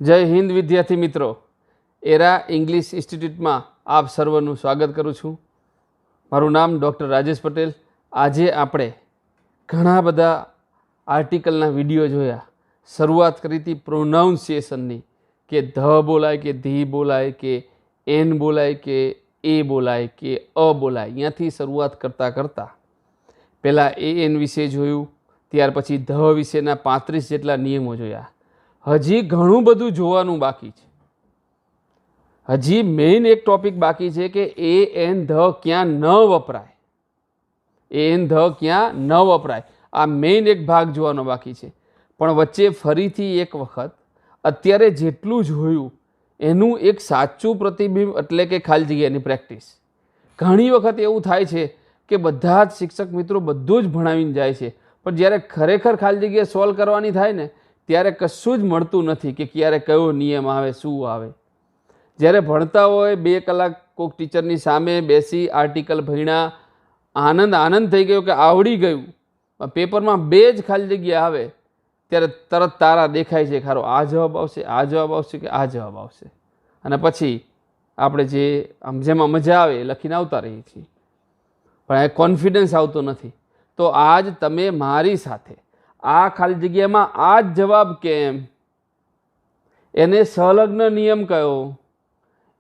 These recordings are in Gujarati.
जय हिंद विद्यार्थी मित्रों, एरा इंग्लिश इंस्टीट्यूट में आप सर्वનું स्वागत करूँ छूँ। मारू नाम डॉक्टर राजेश पटेल। आज आपणे घणा बधा आर्टिकलना विडियो जोया। शुरुआत करी थी प्रोनाउंसिएशननी के ध बोलाय के धी बोलाय के एन बोलाय के ए बोलाय के अ बोलाय। अहींयाथी शुरुआत करता करता पहला ए एन विषे जोयुं, त्यार पछी ध विशेना 35 जेटला नियमो जोया। हजी घणुं बधुं जोवानुं बाकी छे। हजी मेन एक टॉपिक बाकी छे के ए एन ध क्यां न वपराय, ए एन ध क्यां न वपराय। आ मेन एक भाग जोवानो बाकी छे। पण वच्चे फरीथी एक वखत अत्यारे जेटलुं जोयुं एनुं एक साचुं प्रतिबिंब एटले के खाली जग्यानी प्रेक्टिस। घणी वखत एवुं थाय छे के बधा ज शिक्षक मित्रों बधुं ज भणावीने जाय छे, पण ज्यारे खरेखर खाली जग्या सोल्व करवानी थाय ने त्यारे कशुं ज मळतुं नथी कि क्यारे कयो नियम आवे, शुं आवे। ज्यारे भणता होय 2 कलाक कोईक टीचरनी सामे बेसी आर्टिकल भण्या, आनंद आनंद थई गयो के आवड़ी गयुं, पेपर में 2 ज खाली जग्या आवे त्यारे तरत तारा देखाय छे, खारो आ जवाब आवशे, आ जवाब आवशे के आ जवाब आवशे। अने पछी आपणे जे जेमां मजा आवे लखीने आवता रहीए छीए, पण कॉन्फिडन्स आवतो नथी। तो आज तमे मारी साथे आ खाली जग्यामां आ ज जवाब केम, एने संलग्न नियम कयो,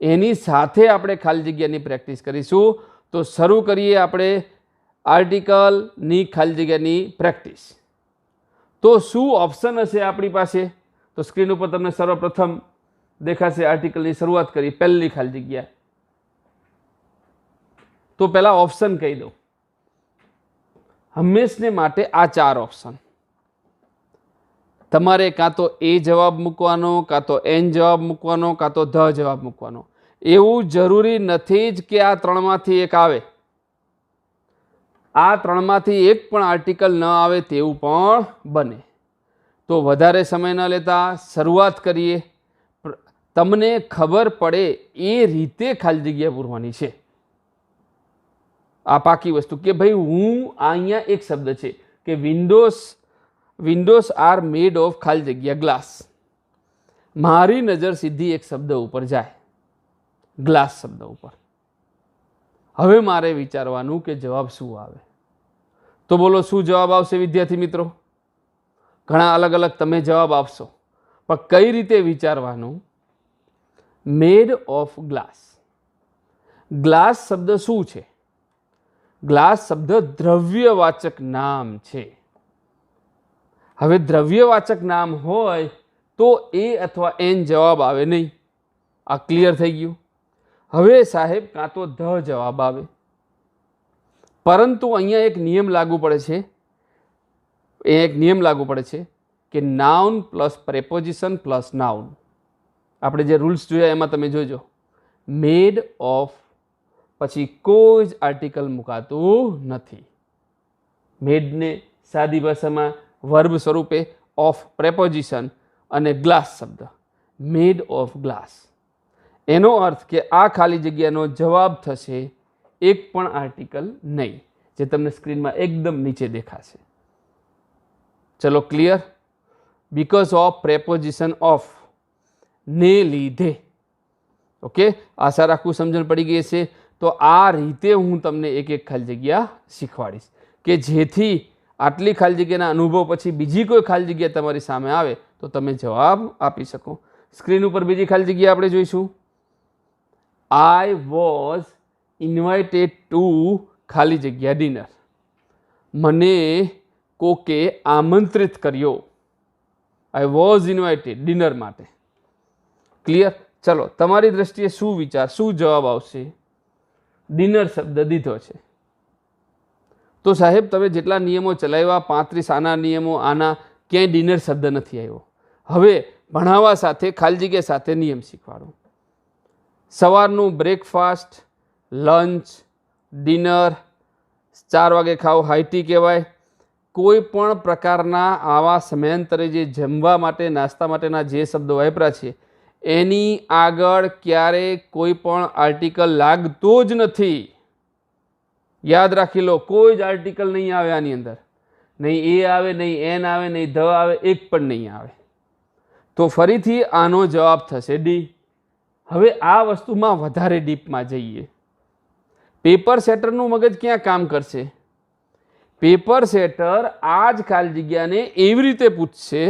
एनी साथे आपणे खाली जग्यानी प्रेक्टिस करीशुं। तो शरू करीए आपणे आर्टिकलनी खाली जग्यानी प्रेक्टिस। तो शुं ऑप्शन हशे आपणी पासे? तो स्क्रीन पर तमने सर्वप्रथम देखाशे आर्टिकलनी शरूआत करी, पहली खाली जग्या। तो पहला ऑप्शन कही दो। हमेशने माटे आ 4 ऑप्शन तमारे कां तो ए जवाब मूकवानो, कां तो एन जवाब मूकवानो, कां तो ध जवाब मूकवानो। एवुं जरूरी नथी ज के आ 3 मांथी एक आवे। आ 3 मांथी एक पण आर्टिकल न आवे तेवुं पण बने। तो वधारे समय न लेता शरूआत करीए। तमने खबर पड़े ए रीते खाली जग्या पूरवानी छे। आ पाकी वस्तु के भाई हूँ अहींया एक शब्द छे के विंडोज आर मेड ऑफ खाली जग्या ग्लास। मारी नजर सीधी एक शब्द ऊपर जाए, ग्लास शब्द ऊपर। हवे मारे विचारवानुं के जवाब शुं आवे। तो बोलो शुं जवाब आवशे विद्यार्थी मित्रों? घणा अलग अलग तमे जवाब आपशो, पण कई रीते विचारवानुं? Made of glass. ग्लास शब्द शुं छे? ग्लास शब्द द्रव्यवाचक नाम छे। हवे द्रव्यवाचक नाम होय तो ए अथवा एन जवाब आवे नहीं। आ क्लियर थई गयुं। हवे साहेब कां तो ध जवाब आवे। परंतु अहींया एक नियम लागू पड़े छे। एक नियम लागू पड़े छे कि noun plus preposition plus noun. आपणे जे रूल्स जोया एमां तमे जोजो, मेड ऑफ पछी कोई ज आर्टिकल मुकातुं नथी। मेड ने सादी भाषामां वर्ब स्वरूपे, ऑफ प्रेपोजिशन अने ग्लास शब्द, मेड ऑफ ग्लास। एनो अर्थ के आ खाली जग्यानो जवाब थशे एक पण आर्टिकल नहीं, जे तमने स्क्रीन में एकदम नीचे देखाशे। चलो clear? Because of preposition of ने लीधे। ओके, आशा राखું समझण पड़ी गई है। तो आ रीते हूँ तमने एक एक खाली जग्या शीखवाड़ीश के जेथी आटली खाली जग्याना अनुभव पछी बीजी कोई खाली जग्या तमारी सामे आवे तो तमे जवाब आपी शको। स्क्रीन पर बीजी खाली जग्या आपणे जोईशुं। आई वॉज इन्वाइटेड टू खाली जग्या डिनर। मने कोके आमंत्रित कर्यो। आई वॉज इन्वाइटेड डिनर माटे। क्लियर? चलो तमारी दृष्टिए शुं विचार, शुं जवाब आवशे? डिनर शब्द दीधो छे। तो साहेब तमे जेटला नियमो चलाव्या 35 आना नियमो, आना क्यांय डिनर शब्द नथी आव्यो। हवे भणावा साथे खाली जग्या साथे नियम शीखवाडो। सवारनुं ब्रेकफास्ट, लंच, डिनर, 4 वागे खाओ हाई टी कहेवाय। कोई पण प्रकारना आवा समयांतरे जे जमवा माटे, नास्ता माटेना जे शब्दो वापरा छे एनी आगळ क्यारे कोई पण आर्टिकल लागतो ज नथी। याद राखी लो, कोई ज आर्टिकल नहीं आवे आनी अंदर। नहीं ए आवे, नहीं एन आवे, नहीं ध आवे, एक पण नहीं आवे। તો ફરીથી આનો જવાબ થશે ડી. હવે આ વસ્તુમાં વધારે ડીપમાં જઈએ. પેપર સેટરનું મગજ ક્યાં કામ કરશે? પેપર સેટર આ જ ખાલી જગ્યાને એવી રીતે પૂછશે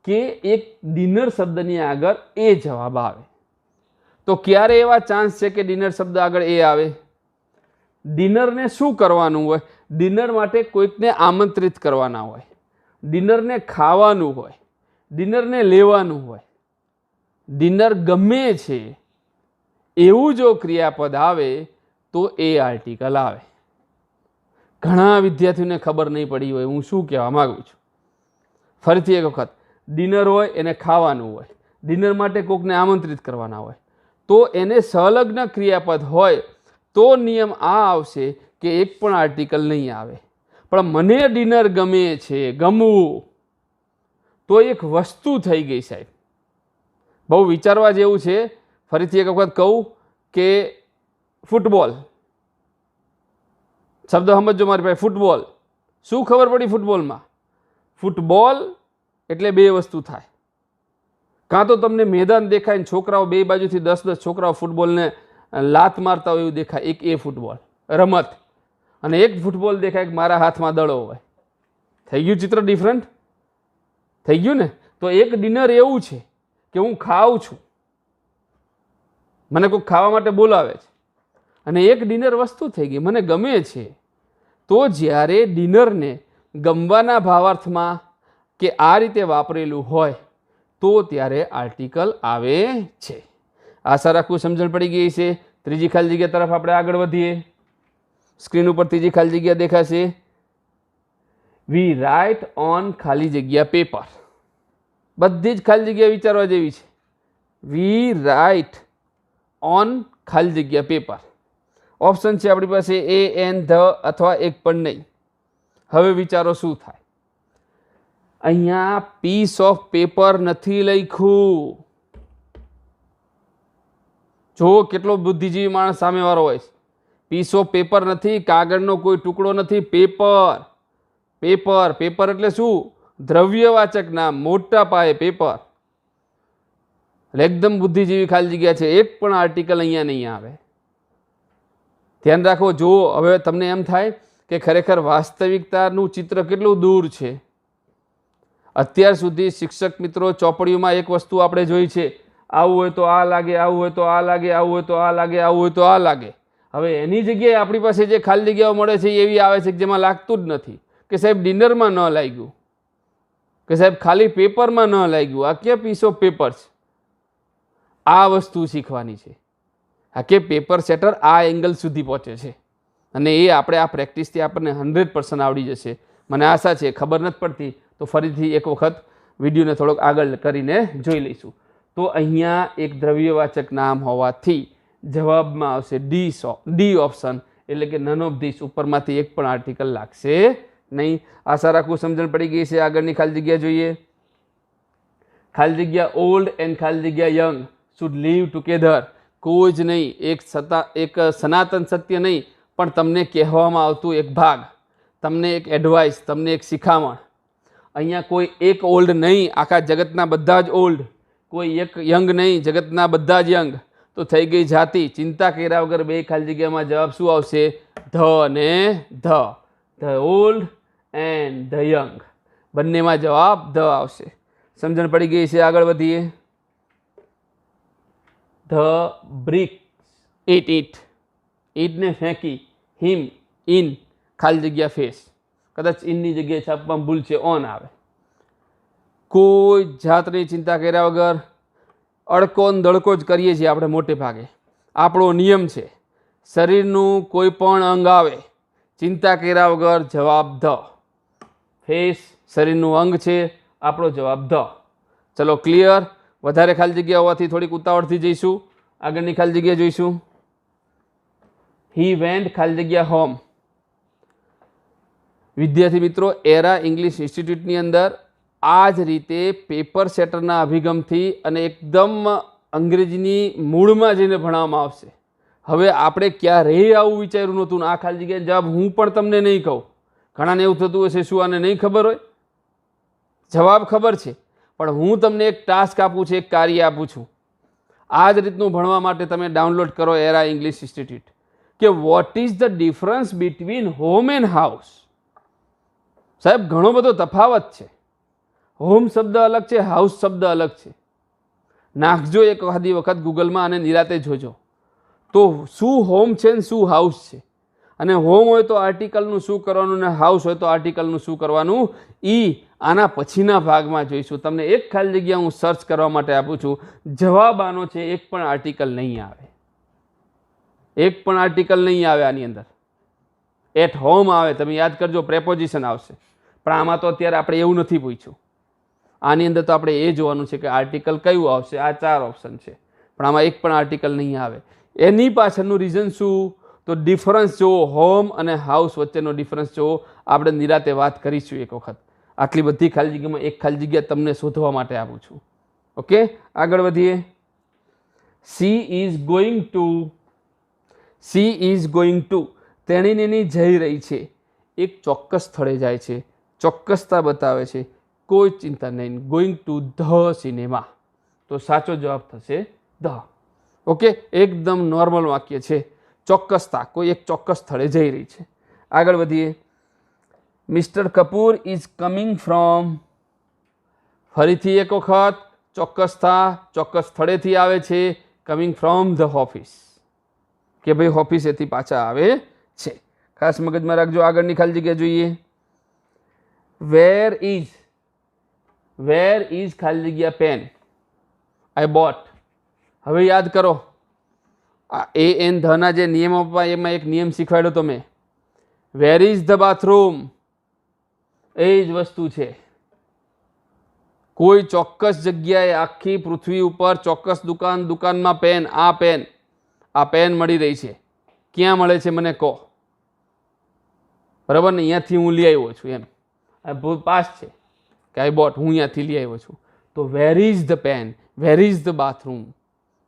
કે એક ડિનર શબ્દની આગળ એ જવાબ આવે. તો ક્યારે એવા ચાન્સ છે કે ડિનર શબ્દ આગળ એ આવે? ડિનરને શું કરવાનું હોય? ડિનર માટે કોઈકને આમંત્રિત કરવાના હોય, ડિનરને ખાવાનું હોય, ડિનરને લેવાનું હોય. ડિનર ગમે છે એવું જો ક્રિયાપદ આવે તો એ આર્ટિકલ આવે. ઘણા વિદ્યાર્થીઓને ખબર નહીં પડી હોય હું શું કહેવા માગું છું. ફરીથી એક વખત, ડિનર હોય એને ખાવાનું હોય, ડિનર માટે કોઈકને આમંત્રિત કરવાના હોય, તો એને સંલગ્ન ક્રિયાપદ હોય તો નિયમ આ આવશે કે એક પણ આર્ટિકલ નહીં આવે. પણ મને ડિનર ગમે છે, ગમવું તો એક વસ્તુ થઈ ગઈ સાહેબ. બહુ વિચારવા જેવું છે. ફરીથી એક વખત કહું કે ફૂટબોલ શબ્દ સમજો મારી પાસે. ફૂટબોલ, શું ખબર પડી ફૂટબોલમાં? ફૂટબોલ એટલે બે વસ્તુ થાય. કાં તો તમને મેદાન દેખાય ને છોકરાઓ બે બાજુથી 10-10 છોકરાઓ ફૂટબોલને લાત મારતા હોય એવું દેખાય, એક એ ફૂટબોલ રમત, અને એક ફૂટબોલ દેખાય કે મારા હાથમાં દડો હોય. થઈ ગયું ચિત્ર ડિફરન્ટ? થઈ ગયું ને? તો એક ડિનર એવું છે કે હું ખાઉં છું, મને કોઈ ખાવા માટે બોલાવે છે, અને એક ડિનર વસ્તુ થઈ ગઈ મને ગમે છે. તો જ્યારે ડિનરને ગમવાના ભાવાર્થમાં કે આ રીતે વાપરેલું હોય તો ત્યારે આર્ટિકલ આવે છે. આશા રાખું સમજણ પડી ગઈ છે. ત્રીજી ખાલી જગ્યા તરફ આપણે આગળ વધીએ. સ્ક્રીન ઉપર ત્રીજી ખાલી જગ્યા દેખાશે. વી રાઇટ ઓન ખાલી જગ્યા પેપર. બધી જ ખાલી જગ્યા વિચારવા જેવી છે. વી રાઇટ ઓન ખાલી જગ્યા પેપર. ઓપ્શન છે આપણી પાસે એ, એન, ધ અથવા એક પણ નહીં. હવે વિચારો શું થાય? અહીંયા પીસ ઓફ પેપર નથી લખ્યું. જો કેટલો બુદ્ધિજીવી માણસ સામેવાળો હોય. પીસ ઓફ પેપર નથી, કાગળનો કોઈ ટુકડો નથી, પેપર. પેપર, પેપર એટલે શું? દ્રવ્યવાચક નામ, મોટા પાયે પેપર. એટલે એકદમ બુદ્ધિજીવી ખાલી જગ્યા છે. એક પણ આર્ટિકલ અહીંયા નહીં આવે. ધ્યાન રાખો. જો હવે તમને એમ થાય કે ખરેખર વાસ્તવિકતાનું ચિત્ર કેટલું દૂર છે. અત્યાર સુધી શિક્ષક મિત્રો ચોપડીઓમાં એક વસ્તુ આપણે જોઈ છે, આવું હોય તો આ લાગે, આવું હોય તો આ લાગે, આવું હોય તો આ લાગે, આવું હોય તો આ લાગે. હવે એની જગ્યાએ આપણી પાસે જે ખાલી જગ્યાઓ મળે છે એવી આવે છે કે જેમાં લાગતું જ નથી. કે સાહેબ ડિનરમાં ન લાગ્યું, કે સાહેબ ખાલી પેપરમાં ન લાગ્યું. આ ક્યાં પીસ ઓફ પેપર છે? આ વસ્તુ શીખવાની છે. આ કે પેપર સેટર આ એંગલ સુધી પહોંચે છે, અને એ આપણે આ પ્રેક્ટિસથી આપણને 100% આવડી જશે. મને આશા છે. ખબર નથી પડતી તો ફરીથી એક વખત વિડીયોને થોડોક આગળ કરીને જોઈ લઈશું. તો અહીંયા એક દ્રવ્યવાચક નામ હોવાથી જવાબમાં આવશે ડી ઓપ્શન, એટલે કે નન ઓફ ધીસ. ઉપરમાંથી એક પણ આર્ટિકલ લાગશે નહીં. આશા રાખું સમજણ પડી ગઈ છે. આગળની ખાલી જગ્યા જોઈએ. ખાલી જગ્યા ઓલ્ડ એન્ડ ખાલી જગ્યા યંગ શુડ લીવ ટુગેધર. કોઈ જ નહીં, એક સનાતન સત્ય નહીં, પણ તમને કહેવામાં આવતું એક ભાગ, તમને એક એડવાઇસ, તમને એક શિખામણ. અહીંયા કોઈ એક ઓલ્ડ નહીં, આખા જગતના બધા જ ઓલ્ડ. કોઈ એક યંગ નહીં, જગતના બધા જ યંગ. તો થઈ ગઈ જાતિ. ચિંતા કર્યા વગર બે ખાલી જગ્યામાં જવાબ શું આવશે? ધ અને the. The old and the young. બંનેમાં જવાબ ધ આવશે. સમજણ પડી ગઈ છે. આગળ વધીએ. The BRICS it. ઈટને ફેંકી. હિમ ઇન ખાલી જગ્યા ફેસ. કદાચ ઇનની જગ્યાએ છાપવામાં ભૂલ છે, ઓન આવે. કોઈ જાતની ચિંતા કર્યા વગર અડકો ને દડકો જ કરીએ છીએ આપણે મોટે ભાગે. આપણો નિયમ છે. શરીરનું કોઈ પણ અંગ આવે, ચિંતા કર્યા વગર જવાબ ધ. ફેસ શરીરનું અંગ છે, આપણો જવાબ ધ. ચલો ક્લિયર. વધારે ખાલી જગ્યા હોવાથી થોડીક ઉતાવળથી જઈશું. આગળની ખાલી જગ્યા જોઈશું. હી વેન્ટ ખાલી જગ્યા હોમ. વિદ્યાર્થી મિત્રો, એરા ઇંગ્લિશ ઇન્સ્ટિટ્યૂટની અંદર આ જ રીતે પેપર સેટરના અભિગમથી અને એકદમ અંગ્રેજીની મૂળમાં જઈને ભણાવવામાં આવશે. હવે આપણે ક્યારેય આવું વિચાર્યું નહોતું. આ ખાલી જગ્યાએ જવાબ હું પણ તમને નહીં કહું. ઘણાને એવું થતું હશે, શું આને નહીં ખબર હોય? જવાબ ખબર છે, પણ હું તમને એક ટાસ્ક આપું છું, એક કાર્ય આપું છું. આ જ રીતનું ભણવા માટે તમે ડાઉનલોડ કરો એરા ઇંગ્લિશ ઇન્સ્ટિટ્યૂટ, કે what is the difference between home and house. સાહેબ ઘણો બધો તફાવત છે. હોમ શબ્દ અલગ છે, હાઉસ શબ્દ અલગ છે. નાખજો એક વખત ગૂગલમાં અને નિરાતે જોજો તો શું હોમ છે ને શું હાઉસ છે. અને હોમ હોય તો આર્ટિકલનું શું કરવાનું ને હાઉસ હોય તો આર્ટિકલનું શું કરવાનું, આના પછીના ભાગમાં જોઈશું. તમને એક ખાલી જગ્યા હું સર્ચ કરવા માટે આપું છું. જવાબ આનો છે એક પણ આર્ટિકલ નહીં આવે, એક પણ આર્ટિકલ નહીં આવે આની અંદર. એટ હોમ આવે, તમે યાદ કરજો, પ્રેપોઝિશન આવશે. પણ આમાં તો અત્યારે આપણે એવું નથી પૂછ્યું. આની અંદર તો આપણે એ જોવાનું છે કે આર્ટિકલ કયું આવશે. આ 4 ઓપ્શન છે પણ આમાં એક પણ આર્ટિકલ નહીં આવે. એની પાછળનું રીઝન શું, તો ડિફરન્સ જુઓ, હોમ અને હાઉસ વચ્ચેનો ડિફરન્સ જુઓ. આપણે નિરાતે વાત કરીશું એક વખત. આટલી બધી ખાલી જગ્યામાં એક ખાલી જગ્યા તમને શોધવા માટે આપું છું. ઓકે, આગળ વધીએ. સી ઇઝ ગોઈંગ ટુ, તેણીની જઈ રહી છે, એક ચોક્કસ સ્થળે જાય છે, ચોક્કસતા બતાવે છે, કોઈ ચિંતા નહીં. ગોઈંગ ટુ ધ સિનેમા, તો સાચો જવાબ થશે ધ. ઓકે, એકદમ નોર્મલ વાક્ય છે. ચોક્કસતા, કોઈ એક ચોક્કસ સ્થળે જઈ રહી છે. આગળ વધીએ. Mister Kapoor is coming from, ફરીથી એક વખત ચોક્કસતા, ચોક્કસ સ્થળેથી આવે છે. કમિંગ ફ્રોમ ધ ઓફિસ, કે ભાઈ ઓફિસેથી પાછા આવે છે. ખાસ મગજમાં રાખજો. આગળની ખાલી જગ્યા જોઈએ. વેર ઇઝ ખાલી જગ્યા પેન, આઈ બોટ. હવે યાદ કરો એન ધના જે નિયમો એમાં એક નિયમ શીખવાડ્યો તો મેં. વેર ઇઝ ધ બાથરૂમ, એ જ વસ્તુ છે. કોઈ ચોક્કસ જગ્યાએ આખી પૃથ્વી ઉપર ચોક્કસ દુકાનમાં પેન, આ પેન મળી રહી છે. ક્યાં મળે છે મને કહો, બરાબર ને? અહીંયાથી હું લઈ આવ્યો છું, એમ પાસ છે કે આઈ બોટ, હું અહીંયાથી લઈ આવ્યો છું. તો where is the pen, where is the bathroom,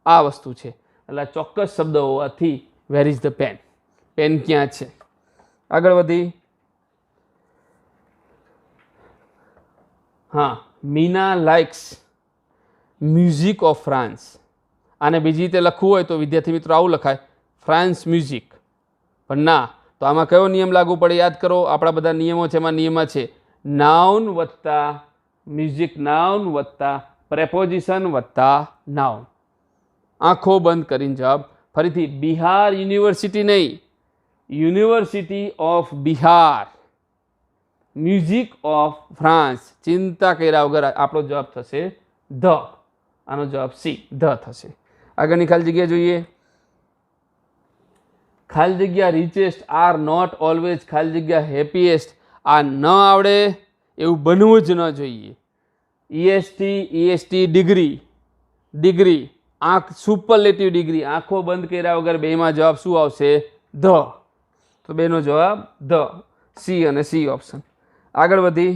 આ વસ્તુ છે. એટલે ચોક્કસ શબ્દ હોવાથી where is the pen, pen ક્યાં છે. આગળ વધી. હા, Meena likes music of France. આને બીજી રીતે લખવું હોય તો વિદ્યાર્થી મિત્રો આવું લખાય, ફ્રાન્સ મ્યુઝિક. પણ ના, તો આમાં કયો નિયમ લાગુ પડે યાદ કરો. આપણા બધા નિયમો છે, એમાં નિયમ છે નાઉન વત્તા મ્યુઝિક, નાઉન વત્તા પ્રેપોઝિશન વત્તા નાઉન. આંખો બંધ કરીને જવાબ. ફરીથી, બિહાર યુનિવર્સિટી નહીં, university of Bihar, music of France. ચિંતા કર્યા વગર આપણો જવાબ થશે ધ. આનો જવાબ સી, ધ થશે. આગળની ખાલી જગ્યા જોઈએ. ખાલી જગ્યા રિચેસ્ટ આર નોટ ઓલવેઝ ખાલી જગ્યા હેપીએસ્ટ. આ ન આવડે એવું બનવું જ ન જોઈએ. EST ડિગ્રી, આંખ સુપરલેટિવ ડિગ્રી. આંખો બંધ કર્યા વગર બેમાં જવાબ શું આવશે? ધ. તો બેનો જવાબ ધ, સી અને સી ઓપ્શન. આગળ વધી.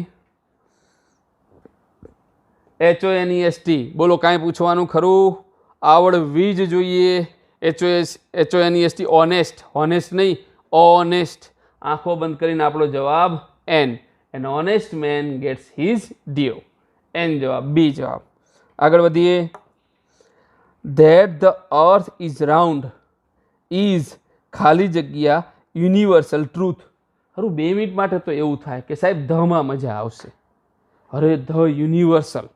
HONEST, બોલો કાંઈ પૂછવાનું ખરું? આવડવી જ જોઈએ. HONEST, ઓનેસ્ટ, હોનેસ્ટ નહીં, ઓનેસ્ટ. આંખો બંધ કરીને આપણો જવાબ an. An honest man gets his due. An જવાબ, બી જવાબ. આગળ વધીએ. That the earth is round is ખાલી જગ્યા યુનિવર્સલ ટ્રુથ. ખરું 2 મિનિટ માટે તો એવું થાય કે સાહેબ ધમાં મજા આવશે. અરે ધ યુનિવર્સલ,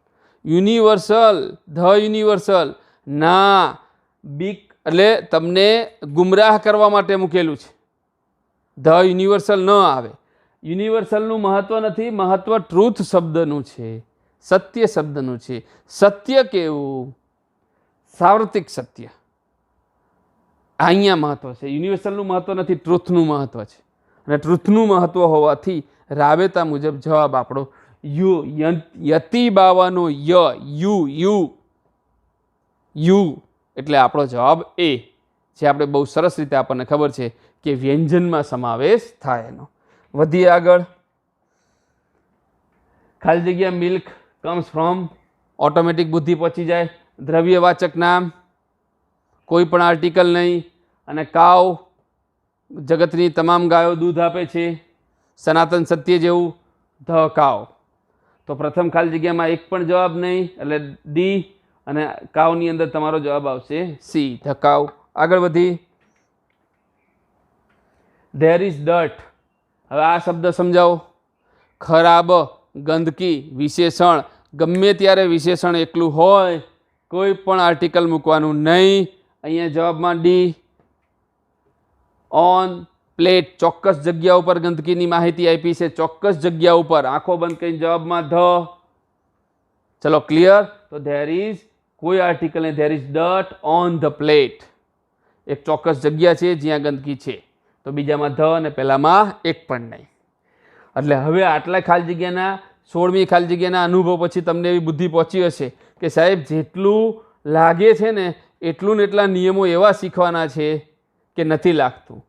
ધ યુનિવર્સલ ના, બીક એટલે તમને ગુમરાહ કરવા માટે મૂકેલું છે. ધ યુનિવર્સલ ન આવે. યુનિવર્સલનું મહત્વ નથી, મહત્વ ટ્રુથ શબ્દનું છે, સત્ય શબ્દનું છે. સત્ય કેવું? સાર્વત્રિક સત્ય. અહીંયા મહત્વ છે. યુનિવર્સલનું મહત્વ નથી, ટ્રુથનું મહત્વ છે. અને ટ્રુથનું મહત્વ હોવાથી રાબેતા મુજબ જવાબ આપણો યતિ બાવાનો યુ એટલે આપણો જવાબ એ. જે આપણે બહુ સરસ રીતે આપણને ખબર છે કે વ્યંજનમાં સમાવેશ થાય એનો. વધીએ આગળ. ખાલી જગ્યા મિલ્ક કમ્સ ફ્રોમ, ઓટોમેટિક બુદ્ધિ પહોંચી જાય. દ્રવ્યવાચક નામ, કોઈ પણ આર્ટિકલ નહીં. અને કાવ, જગતની તમામ ગાયો દૂધ આપે છે, સનાતન સત્ય જેવું. The cow. તો પ્રથમ ખાલી જગ્યામાં એક પણ જવાબ નહીં, એટલે ડી, અને કાવની અંદર તમારો જવાબ આવશે સી, ધ કાવ. આગળ વધી, ધેર ઇઝ ડર્ટ. હવે આ શબ્દ સમજાવો. ખરાબ, ગંદકી, વિશેષણ. ગમે ત્યારે વિશેષણ એકલું હોય, કોઈ પણ આર્ટિકલ મૂકવાનું નહીં. અહીંયા જવાબમાં ડી. ઓન પ્લેટ, ચોક્કસ જગ્યા ઉપર ગંદકીની માહિતી આપી છે, ચોક્કસ જગ્યા ઉપર. આંખો બંધ કરીને જવાબમાં ધ. ચલો ક્લિયર. તો ધેર ઇઝ કોઈ આર્ટિકલ ને there is dirt on the plate. એક ચોક્કસ જગ્યા છે જ્યાં ગંદકી છે. તો બીજામાં ધ અને પહેલામાં એક પણ નહીં. એટલે હવે આટલા ખાલી જગ્યાના 16મી ખાલી જગ્યાના અનુભવ પછી તમને એવી બુદ્ધિ પહોંચી હશે કે સાહેબ જેટલું લાગે છે ને એટલું ને એટલા નિયમો એવા શીખવાના છે કે નથી લાગતું.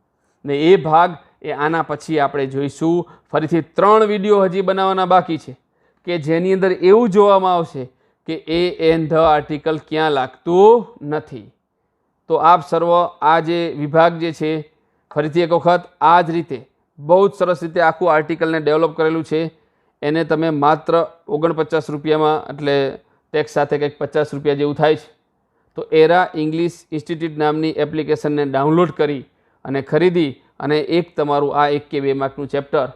ને એ ભાગ એ આના પછી આપણે જોઈશું. ફરીથી 3 વિડીયો હજી બનાવવાના બાકી છે કે જેની અંદર એવું જોવામાં આવશે કે એ એન ધ આર્ટિકલ ક્યાં લાગતું નથી. તો આપ સર્વ આ જે વિભાગ જે છે ફરીથી એક વખત આ જ રીતે બહુ જ સરસ રીતે આખું આર્ટિકલને ડેવલપ કરેલું છે. એને તમે માત્ર 49 રૂપિયામાં, એટલે ટેક્સ સાથે કંઈક 50 રૂપિયા જેવું થાય છે. તો એરા ઇંગ્લિશ ઇન્સ્ટિટ્યૂટ નામની એપ્લિકેશનને ડાઉનલોડ કરી અને ખરીદી અને એક તમારું આ 1 કે 2 માર્કનું ચેપ્ટર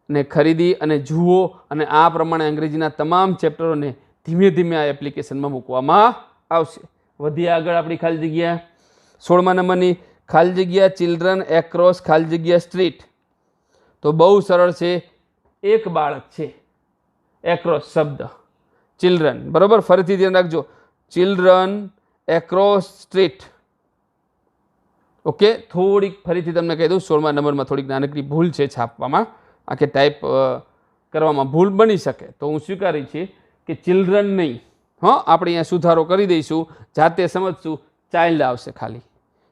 ને ખરીદી અને જુઓ, અને આ પ્રમાણે અંગ્રેજીના તમામ ચેપ્ટરોને ધીમે ધીમે આ એપ્લિકેશનમાં મૂકવામાં આવશે. વધી આગળ આપણી ખાલી જગ્યા 16મા નંબરની ખાલી જગ્યા ચિલ્ડ્રન એક્રોસ ખાલી જગ્યા સ્ટ્રીટ. તો બહુ સરળ છે. એક બાળક છે, એક્રોસ શબ્દ, ચિલ્ડ્રન, બરાબર. ફરીથી ધ્યાન રાખજો, ચિલ્ડ્રન એક્રોસ સ્ટ્રીટ. ઓકે, થોડીક ફરીથી તમને કહી દઉં, 16મા નંબરમાં થોડીક નાનકડી ભૂલ છે છાપવામાં, આ કે ટાઈપ કરવામાં ભૂલ બની શકે, તો હું સ્વીકારી છે કે ચિલ્ડ્રન નહીં. હા, આપણે અહીંયા સુધારો કરી દઈશું, જાતે સમજશું. ચાઇલ્ડ આવશે ખાલી.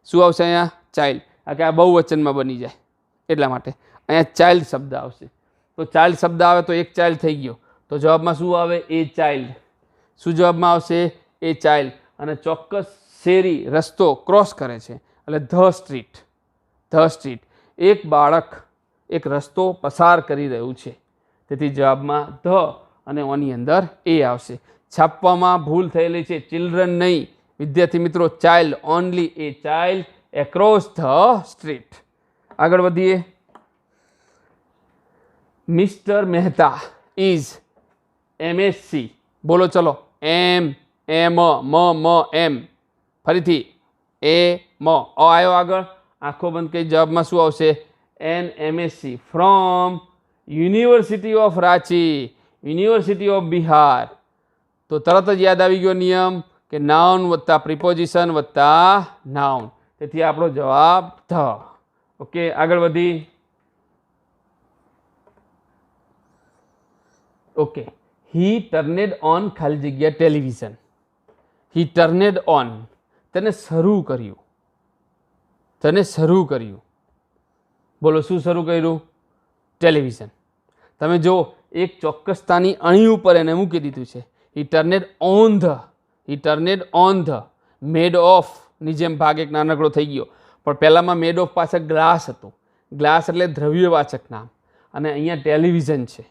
શું આવશે અહીંયા? ચાઇલ્ડ. આ કે આ બહુવચનમાં બની જાય એટલા માટે અહીંયા ચાઇલ્ડ શબ્દ આવશે. તો ચાઇલ્ડ શબ્દ આવે તો એક ચાઇલ્ડ થઈ ગયો. તો જવાબમાં શું આવે? એ ચાઇલ્ડ. શું જવાબમાં આવશે? એ ચાઇલ્ડ. અને ચોક્કસ શેરી, રસ્તો ક્રોસ કરે છે એટલે ધ સ્ટ્રીટ. The street. એક બાળક એક રસ્તો પસાર કરી રહ્યું છે, તેથી જવાબમાં ધ અને ઓની અંદર એ આવશે. છાપવામાં ભૂલ થયેલી છે, ચિલ્ડ્રન નહીં વિદ્યાર્થી મિત્રો, child. Only A child across the street. આગળ વધીએ. Mister Mehta is MSc. બોલો ચલો. એમ, એમ, મ, એમ. ફરીથી એ, મ, આવ્યો આગળ. આંખો બંધ કરી જવાબમાં શું આવશે? An MSc from university of Ranchi, university of Bihar. તો તરત જ યાદ આવી ગયો નિયમ કે નાઉન વત્તા પ્રિપોઝિશન વત્તા નાઉન. તેથી આપણો જવાબ ધ. ઓકે, આગળ વધી. ઓકે, હી ટર્નેડ ઓન ખાલી જગ્યા ટેલિવિઝન. હી ટર્નેડ ઓન, તેને શરૂ કર્યું. તેને શરૂ કર્યું. બોલો શું શરૂ કર્યું? ટેલિવિઝન. તમે જો એક ચોક્કસતાની અણી ઉપર એને મૂકી દીધું છે. He turned on the. He turned on the. Made of ની જેમ ભાગ એક નાનકડો થઈ ગયો, પણ પહેલામાં મેડ ઓફ પાછળ ગ્લાસ હતું. ગ્લાસ એટલે દ્રવ્યવાચક નામ, અને અહીંયા ટેલિવિઝન છે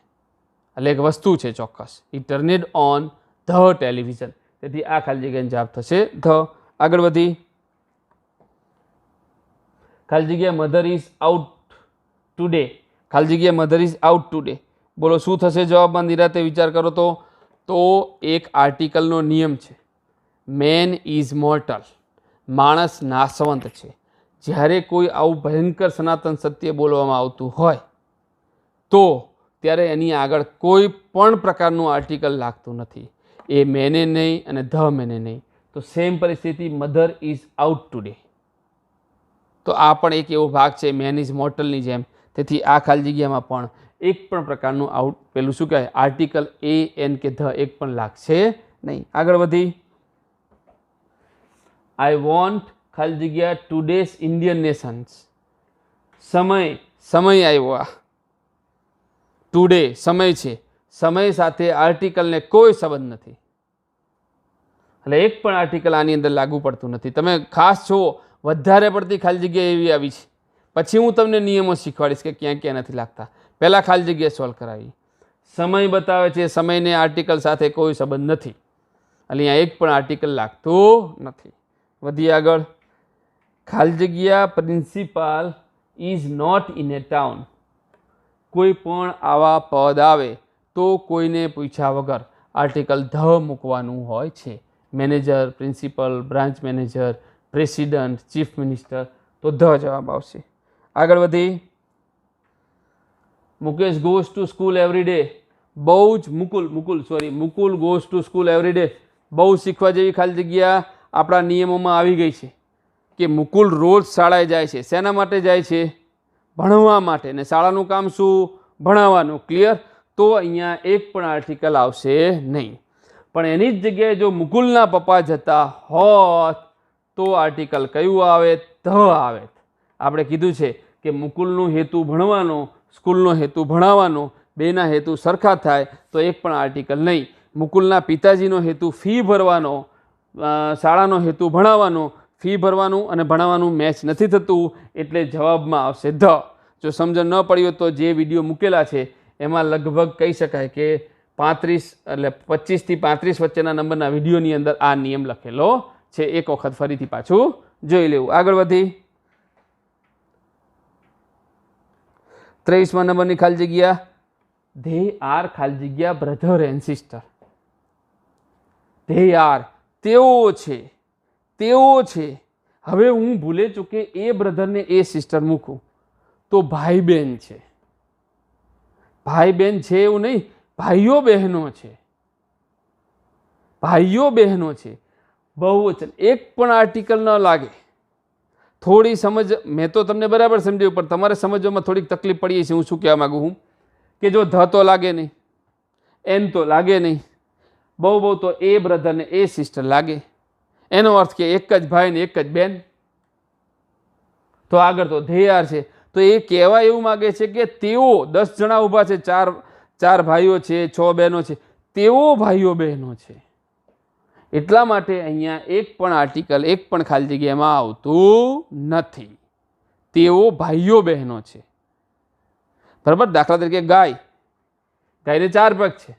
એટલે એક વસ્તુ છે ચોક્કસ. હી ટર્નેડ ઓન ધ ટેલિવિઝન. તેથી આ ખાલી જગ્યાનો જવાબ થશે ધ. આગળ વધી. ખાલી જગ્યા મધર ઇઝ આઉટ ટુડે. ખાલી જગ્યા મધર ઇઝ આઉટ ટુડે. બોલો શું થશે જવાબમાં? નિરાતે વિચાર કરો તો એક આર્ટિકલનો નિયમ છે, મેન ઇઝ મોર્ટલ. માણસ નાશવંત છે. જ્યારે કોઈ આવું ભયંકર સનાતન સત્ય બોલવામાં આવતું હોય તો ત્યારે એની આગળ કોઈ પણ પ્રકારનું આર્ટિકલ લાગતું નથી. એ મેને નહીં અને ધ મેને નહીં. તો સેમ પરિસ્થિતિ મધર ઇઝ આઉટ ટુડે. તો આ પણ એક એવો ભાગ છે મેન ઇઝ મોર્ટલની જેમ. તેથી આ ખાલી જગ્યામાં પણ એક પણ પ્રકારનું પેલું શું કહેવાય આર્ટિકલ એ, એન કે ધ એક પણ લાગશે નહીં. આગળ વધી. આઈ વોન્ટ ખાલી જગ્યા ટુડેઝ ઇન્ડિયન નેશન્સ. સમય, સમય આવ્યો. આ ટુડે સમય છે, સમય સાથે આર્ટિકલને કોઈ સંબંધ નથી, એટલે એક પણ આર્ટિકલ આની અંદર લાગુ પડતું નથી. તમે ખાસ જુઓ, વધારે પડતી ખાલી જગ્યા એવી આવી છે. પછી હું તમને નિયમો શીખવાડીશ કે ક્યાં ક્યાં નથી લાગતા. પહેલાં ખાલી જગ્યા સોલ્વ કરાવી. સમય બતાવે છે, સમયને આર્ટિકલ સાથે કોઈ સંબંધ નથી, એટલે અહીંયા એક પણ આર્ટિકલ લાગતું નથી. વધી આગળ. ખાલી જગ્યા principal is not in a town. કોઈ પણ આવા પદ આવે તો કોઈને પૂછ્યા વગર આર્ટિકલ ધ મૂકવાનું હોય છે. Manager, principal, branch manager, president, chief minister, તો ધ જવાબ આવશે. આગળ વધી. Mukesh goes to school every day. બહુ જ Mukul goes to school every day. બહુ શીખવા જેવી ખાલી જગ્યા આપણા નિયમોમાં આવી ગઈ છે કે મુકુલ રોજ શાળાએ જાય છે. શેના માટે જાય છે? ભણવા માટે. ને શાળાનું કામ શું? ભણાવવાનું. ક્લિયર? તો અહીંયા એક પણ આર્ટિકલ આવશે નહીં. પણ એની જ જગ્યાએ જો મુકુલના પપ્પા જતા હોત તો આર્ટિકલ કયું આવે? ધ આવે. આપણે કીધું છે કે મુકુલનો હેતુ ભણવાનો, સ્કૂલનો હેતુ ભણાવવાનો, બેના હેતુ સરખા થાય તો એક પણ આર્ટિકલ નહીં. મુકુલના પિતાજીનો હેતુ ફી ભરવાનો, શાળાનો હેતુ ભણાવવાનો, ફી ભરવાનું અને ભણાવવાનું મેચ નથી થતું, એટલે જવાબમાં આવશે ધ. જો સમજણ ન પડી હોય તો જે વિડીયો મૂકેલા છે એમાં લગભગ કહી શકાય કે 35 એટલે 25 થી 35 વચ્ચેના નંબરના વિડીયોની અંદર આ નિયમ લખેલો છે. એક વખત ફરીથી પાછું જોઈ લેવું. આગળ વધી. 23મા નંબરની ખાલી જગ્યા. ધે આર ખાલી જગ્યા brother and sister. They are તેઓ છે, તેઓ છે. હવે હું ભૂલે ચૂકે એ બ્રધરને એ સિસ્ટર મૂકું તો ભાઈ બહેન છે. ભાઈ બહેન છે એવું નહીં, ભાઈઓ બહેનો છે. ભાઈઓ બહેનો છે. બહુવચન. એક પણ આર્ટિકલ ન લાગે. થોડી સમજ, મેં તો તમને બરાબર સમજાવ્યું, પણ તમારે સમજવામાં થોડીક તકલીફ પડી છે. હું શું કહેવા માગું છું કે જો ધ તો લાગે નહીં, એન તો લાગે નહીં, બહુ તો એ બ્રધર ને એ સિસ્ટર લાગે. એનો અર્થ કે એક જ ભાઈ ને એક જ બેન. તો આગળ તો ધે આર છે. તો એ કહેવા એવું માગે છે કે તેઓ 10 જણા ઊભા છે, ચાર ભાઈઓ છે, 6 બહેનો છે, તેઓ ભાઈઓ બહેનો છે. એટલા માટે અહીંયા એક પણ આર્ટિકલ, એક પણ ખાલી જગ્યામાં આવતું નથી. તેઓ ભાઈઓ બહેનો છે. બરાબર? દાખલા તરીકે ગાય. ગાયને 4 પગ છે.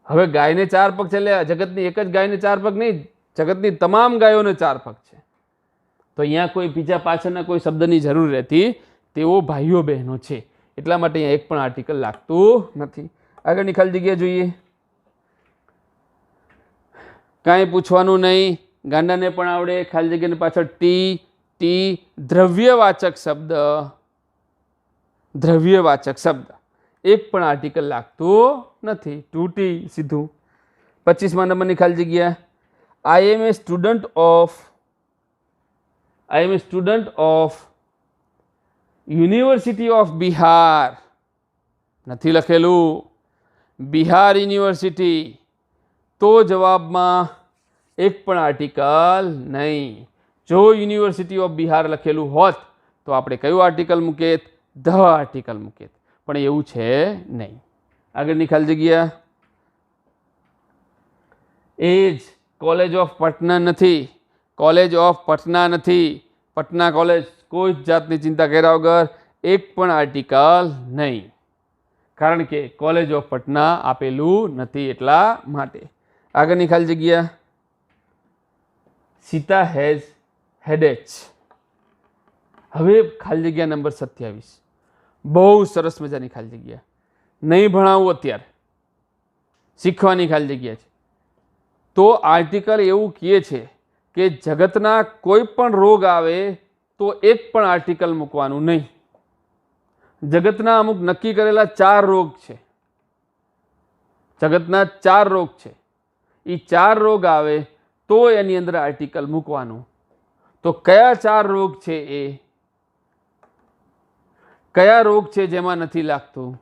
હવે ગાયને 4 પગ છે એટલે જગતની એક જ ગાયને 4 પગ નહીં, જગતની તમામ ગાયોને 4 પગ છે. તો અહીંયા કોઈ બીજા પાછળના કોઈ શબ્દની જરૂર રહેતી. તેઓ ભાઈઓ બહેનો છે. એટલા માટે અહીંયા એક પણ આર્ટિકલ લાગતું નથી. આગળની ખાલી જગ્યા જોઈએ. કાંઈ પૂછવાનું નહીં, ગાંડાને પણ આવડે. ખાલી જગ્યાની પાછળ ટી દ્રવ્યવાચક શબ્દ, દ્રવ્યવાચક શબ્દ. એક પણ આર્ટિકલ લાગતું નથી. ટુ ટી સીધું. 25મા નંબરની ખાલી જગ્યા. I am a student of university of Bihar. નથી લખેલું. બિહાર યુનિવર્સિટી. તો જવાબમાં એક પણ આર્ટિકલ નહીં. જો યુનિવર્સિટી ઓફ બિહાર લખેલું હોત તો આપણે કયું આર્ટિકલ મૂકેત? ધ આર્ટિકલ મૂકેત. પણ એવું છે નહીં. આગળની ખાલી જગ્યા. એજ કોલેજ ઓફ પટના નથી. કોલેજ ઓફ પટના નથી. પટના કોલેજ. કોઈ જ જાતની ચિંતા કર્યા વગર એક પણ આર્ટિકલ નહીં, કારણ કે કોલેજ ઓફ પટના આપેલું નથી એટલા માટે. આગળની ખાલી જગ્યા. સીતા હેઝ હેડેચ. હવે ખાલી જગ્યા નંબર 27. બહુ સરસ મજાની ખાલી જગ્યા. નહીં ભણાવું અત્યારે, શીખવાની ખાલી જગ્યા છે. તો આર્ટિકલ એવું કહે છે કે જગતના કોઈ પણ રોગ આવે તો એક પણ આર્ટિકલ મૂકવાનું નહીં. જગતના અમુક નક્કી કરેલા 4 રોગ છે. જગતના 4 રોગ છે. એ 4 રોગ આવે તો એની અંદર આર્ટિકલ મૂકવાનું. તો કયા 4 રોગ છે? એ કયા રોગ છે જેમાં નથી લાગતું?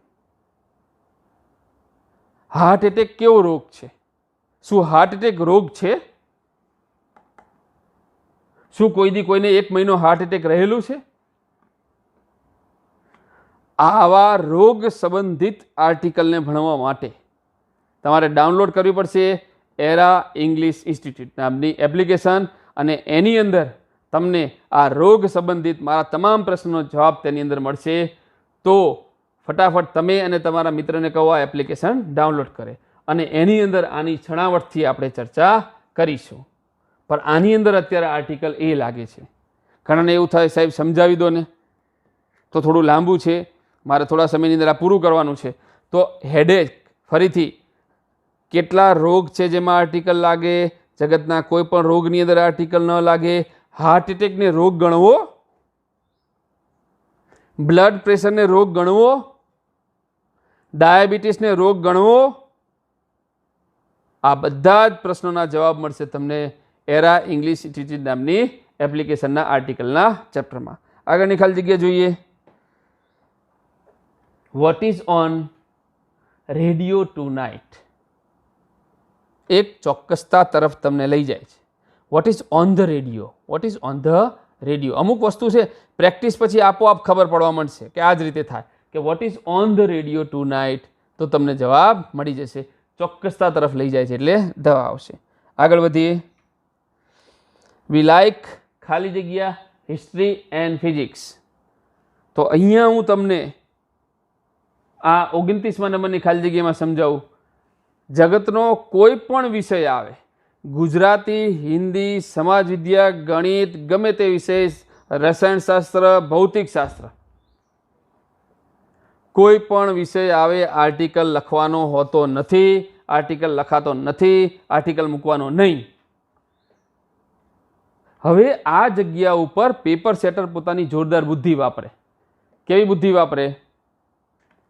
હાર્ટ એટેક કેવો રોગ છે? શું હાર્ટ એટેક રોગ છે? શું કોઈ દી કોઈને 1 મહિનો હાર્ટ એટેક રહેલું છે? આવા રોગ સંબંધિત આર્ટિકલને ભણવા માટે તમારે ડાઉનલોડ કરવી પડશે એરા ઇંગ્લિશ ઇન્સ્ટિટ્યૂટ નામની એપ્લિકેશન, અને એની અંદર તમને આ રોગ સંબંધિત મારા તમામ પ્રશ્નોનો જવાબ તેની અંદર મળશે. તો ફટાફટ તમે અને તમારા મિત્રને કહો આ એપ્લિકેશન ડાઉનલોડ કરે અને એની અંદર આની છણાવટથી આપણે ચર્ચા કરીશું. પણ આની અંદર અત્યારે આર્ટિકલ એ લાગે છે. ઘણાને એવું થાય સાહેબ સમજાવી દો ને, તો થોડું લાંબુ છે, મારે થોડા સમયની અંદર આ પૂરું કરવાનું છે. તો હેડેક ફરીથી કેટલા રોગ છે જેમાં આર્ટિકલ લાગે, જગતના કોઈ પણ રોગની અંદર આર્ટિકલ ન લાગે. હાર્ટ એટેકને રોગ ગણવો, બ્લડ પ્રેશરને રોગ ગણવો, ડાયાબિટીસને રોગ ગણવો, આ બધા જ પ્રશ્નોના જવાબ મળશે તમને એરા ઇંગ્લિશ ઇન્સ્ટિટ્યૂટ નામની એપ્લિકેશનના આર્ટિકલના ચેપ્ટરમાં. આગળની ખાલી જગ્યા જોઈએ. What is on radio tonight. એક ચોક્કસતા તરફ તમને લઈ જાય છે. What is on the radio, what is on the radio. અમુક વસ્તુ છે પ્રેક્ટિસ પછી આપોઆપ ખબર પડવા માંડશે કે આ જ રીતે થાય કે what is on the radio tonight, તો તમને જવાબ મળી જશે. ચોક્કસતા તરફ લઈ જાય છે એટલે દવા આવશે. આગળ વધીએ. વી લાઇક ખાલી જગ્યા હિસ્ટ્રી એન્ડ ફિઝિક્સ. તો અહીંયા હું તમને આ 29મા નંબરની ખાલી જગ્યામાં સમજાવું. જગતનો કોઈ પણ વિષય આવે, ગુજરાતી, હિન્દી, સમાજ વિદ્યા, ગણિત, ગમે તે વિષય, રસાયણશાસ્ત્ર, ભૌતિકશાસ્ત્ર, કોઈ પણ વિષય આવે આર્ટિકલ લખવાનો હોતો નથી, આર્ટિકલ લખાતો નથી, આર્ટિકલ મૂકવાનો નહીં. હવે આ જગ્યા ઉપર પેપર સેટર પોતાની જોરદાર બુદ્ધિ વાપરે. કેવી બુદ્ધિ વાપરે?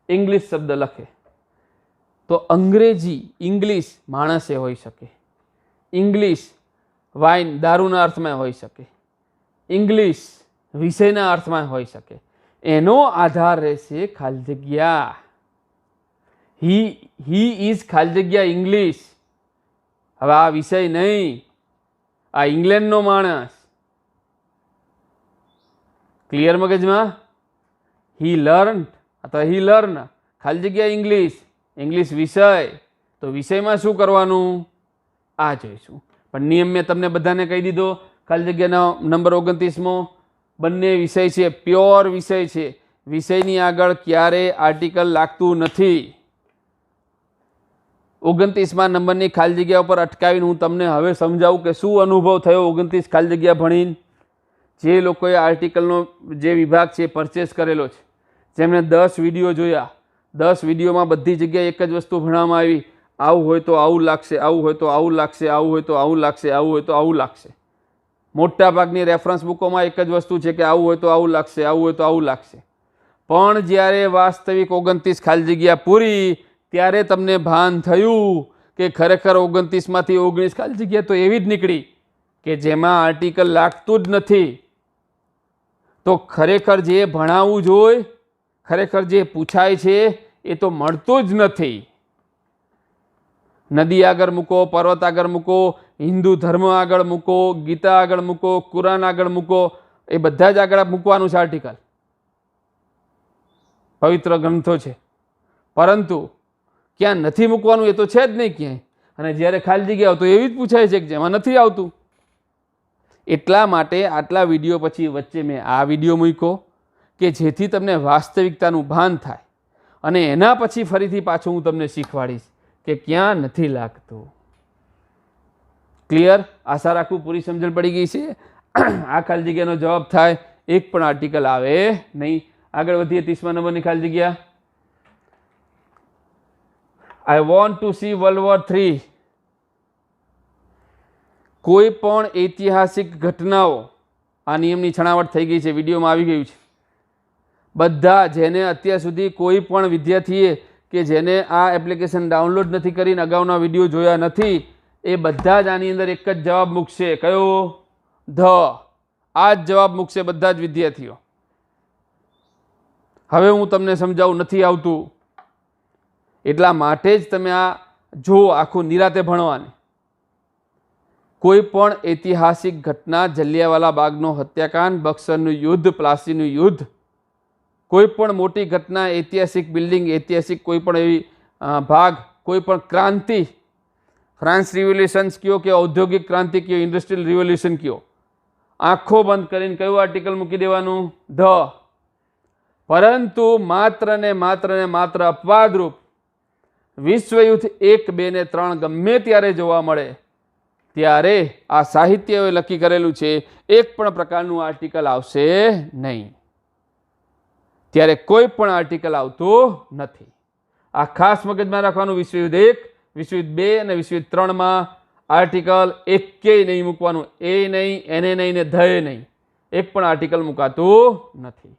ઇંગ્લિશ શબ્દ લખે તો અંગ્રેજી ઇંગ્લિશ માણસે હોઈ શકે, ઇંગ્લિશ વાઇન દારૂના અર્થમાં હોઈ શકે, ઇંગ્લિશ વિષયના અર્થમાં હોઈ શકે. એનો આધાર રહેશે ખાલી જગ્યા. હી ઇઝ ખાલી જગ્યા ઇંગ્લિશ. હવે આ વિષય નહીં, આ ઇંગ્લેન્ડનો માણસ. ક્લિયર મગજમાં? હી લર્ન અથવા હી લર્ન ખાલી જગ્યા ઇંગ્લિશ, ઇંગ્લિશ વિષય. તો વિષયમાં શું કરવાનું આ જોઈશું. પણ નિયમ મેં તમને બધાને કહી દીધો. ખાલી જગ્યાનો નંબર 29મો. બંને વિષય છે, પ્યોર વિષય છે. વિષયની આગળ ક્યારે આર્ટિકલ લાગતું નથી. 29મા નંબરની ખાલી જગ્યા ઉપર અટકાવીને હું તમને હવે સમજાવું કે શું અનુભવ થયો 29 ખાલી જગ્યા ભણીને. જે લોકોએ આર્ટિકલનો જે વિભાગ છે પરચેસ કરેલો છે, જેમણે 10 વિડીયો જોયા, 10 વિડીયોમાં બધી જગ્યાએ એક જ વસ્તુ ભણવામાં આવી. આવું હોય તો આવું લાગશે, આવું હોય તો આવું લાગશે, આવું હોય તો આવું લાગશે, આવું હોય તો આવું લાગશે. મોટા ભાગની રેફરન્સ બુકોમાં એક જ વસ્તુ છે કે આવું હોય તો આવું લાગશે, આવું હોય તો આવું લાગશે. પણ જ્યારે વાસ્તવિક 29 ખાલી જગ્યા પૂરી ત્યારે તમને ભાન થયું કે ખરેખર 29માંથી 19 ખાલી જગ્યા તો એવી જ નીકળી કે જેમાં આર્ટિકલ લાગતું જ નથી. તો ખરેખર જે ભણાવવું જોઈએ, ખરેખર જે પૂછાય છે એ તો મળતું જ નથી. નદી આગળ મૂકો, પર્વત આગળ મૂકો, હિન્દુ ધર્મ આગળ મૂકો, ગીતા આગળ મૂકો, કુરાન આગળ મૂકો, એ બધા જ આગળ મૂકવાનું છે આર્ટિકલ. પવિત્ર ગ્રંથો છે, પરંતુ ક્યાં નથી મૂકવાનું એ તો છે જ નહીં ક્યાંય. અને જ્યારે ખાલી જગ્યા તો એવી જ પૂછાય છે કે જેમાં નથી આવતું. એટલા માટે આટલા વિડીયો પછી વચ્ચે મેં આ વિડીયો મૂક્યો કે જેથી તમને વાસ્તવિકતાનું ભાન થાય. અને એના પછી ફરીથી પાછું હું તમને શીખવાડીશ કે ક્યાં નથી લાગતું. ક્લિયર? આશા રાખું પૂરી સમજણ પડી ગઈ છે. આ ખાલી જગ્યાનો જવાબ થાય એક પણ આર્ટિકલ આવે નહીં. આગળ વધીએ. 30મા નંબરની ખાલી જગ્યા. I want to C world war 3. કોઈ પણ ઐતિહાસિક ઘટનાઓ, આ નિયમની છણાવટ થઈ ગઈ છે, વિડીયોમાં આવી ગયું છે. બધા જેને અત્યાર સુધી કોઈ પણ વિદ્યાર્થીએ કે જેને આ એપ્લિકેશન ડાઉનલોડ નથી કરીને અગાઉના વિડીયો જોયા નથી, એ બધા જ આની અંદર એક જ જવાબ મૂકશે. કયો? ધ. આ જ જવાબ મૂકશે બધા જ વિદ્યાર્થીઓ. હવે હું તમને સમજાવું, નથી આવતું એટલા માટે જ તમે આ જો આખું નિરાતે ભણવાની. કોઈ પણ ઐતિહાસિક ઘટના, જલિયાવાલા બાગનો હત્યાકાંડ, બક્સરનું યુદ્ધ, પ્લાસીનું યુદ્ધ, કોઈ પણ મોટી ઘટના, ઐતિહાસિક બિલ્ડિંગ, ઐતિહાસિક કોઈ પણ એવી ભાગ, કોઈ પણ ક્રાંતિ, ફ્રાન્સ રિવોલ્યુશન્સ કયો કે ઔદ્યોગિક ક્રાંતિ કયો, ઇન્ડસ્ટ્રીયલ રિવોલ્યુશન કયો, આંખો બંધ કરીને કયું આર્ટિકલ મૂકી દેવાનું? ધ. પરંતુ માત્ર ને માત્ર અપવાદરૂપ વિશ્વયુદ્ધ 1, 2 ને 3 ગમે ત્યારે જોવા મળે ત્યારે આ સાહિત્યએ લખી કરેલું છે એક પણ પ્રકારનું આર્ટિકલ આવશે નહીં. ત્યારે કોઈ પણ આર્ટિકલ આવતું નથી. આ ખાસ મગજમાં રાખવાનું. વિશ્વયુદ્ધ 1, વિશ્વયુદ્ધ 2 અને વિશ્વયુદ્ધ 3માં આર્ટિકલ એકેય નહીં મૂકવાનું. એ નહીં, એને નહીં ને ધય નહીં. એક પણ આર્ટિકલ મુકાતું નથી.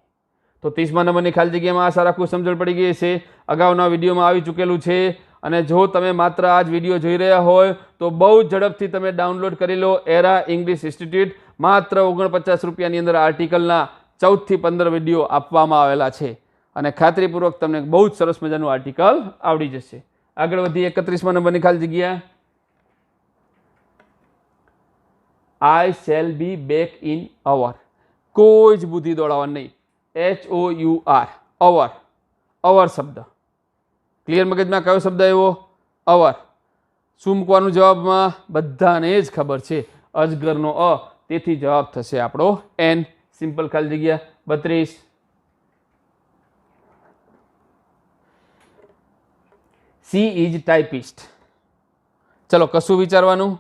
તો 30મા નંબરની ખાલી જગ્યામાં આશા રાખું સમજણ પડી ગઈ છે. અગાઉના વિડીયોમાં આવી ચૂકેલું છે. અને જો તમે માત્ર આ જ વિડીયો જોઈ રહ્યા હોય તો બહુ ઝડપથી તમે ડાઉનલોડ કરી લો એરા ઇંગ્લિશ ઇન્સ્ટિટ્યૂટ. માત્ર 49 રૂપિયાની અંદર આર્ટિકલના 14 થી 15 વિડીયો આપવામાં આવેલા છે અને ખાતરીપૂર્વક તમને બહુ જ સરસ મજાનું આર્ટિકલ આવડી જશે. આગળ વધી 31મા નંબરની ખાલી જગ્યા. આઈ shall be back in our. કોઈ જ બુદ્ધિ દોડાવવાની નહીં. HOUR, અવર. અવર શબ્દ ક્લિયર મગજમાં કયો શબ્દ આવ્યો? અવર. શું મૂકવાનું જવાબમાં? બધાને જ ખબર છે અજગરનો અ, તેથી જવાબ થશે આપણો એન. સિમ્પલ ખાલી જગ્યા. 32. She is typist. ચલો કશું વિચારવાનું.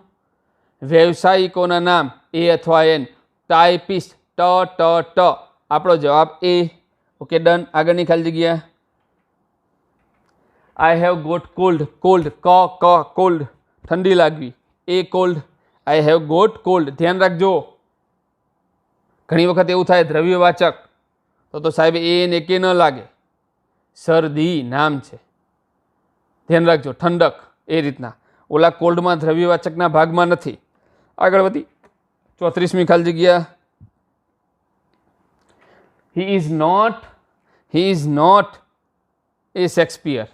વ્યવસાયિકોના નામ એ અથવા એન. ટાઈપિસ્ટ ટ. આપણો જવાબ એ. Okay done. આગળની ખાલી જગ્યા. I have got cold. Cold ક કોલ્ડ ઠંડી લાગવી. A cold. I have got cold. ધ્યાન રાખજો ઘણી વખત એવું થાય દ્રવ્યવાચક તો સાહેબ એ ને કે ન લાગે. શરદી નામ છે. ધ્યાન રાખજો. ઠંડક એ રીતના. ઓલા કોલ્ડમાં દ્રવ્યવાચકના ભાગમાં નથી. આગળ વધી 34મી ખાલી જગ્યા. He is not a Shakespeare.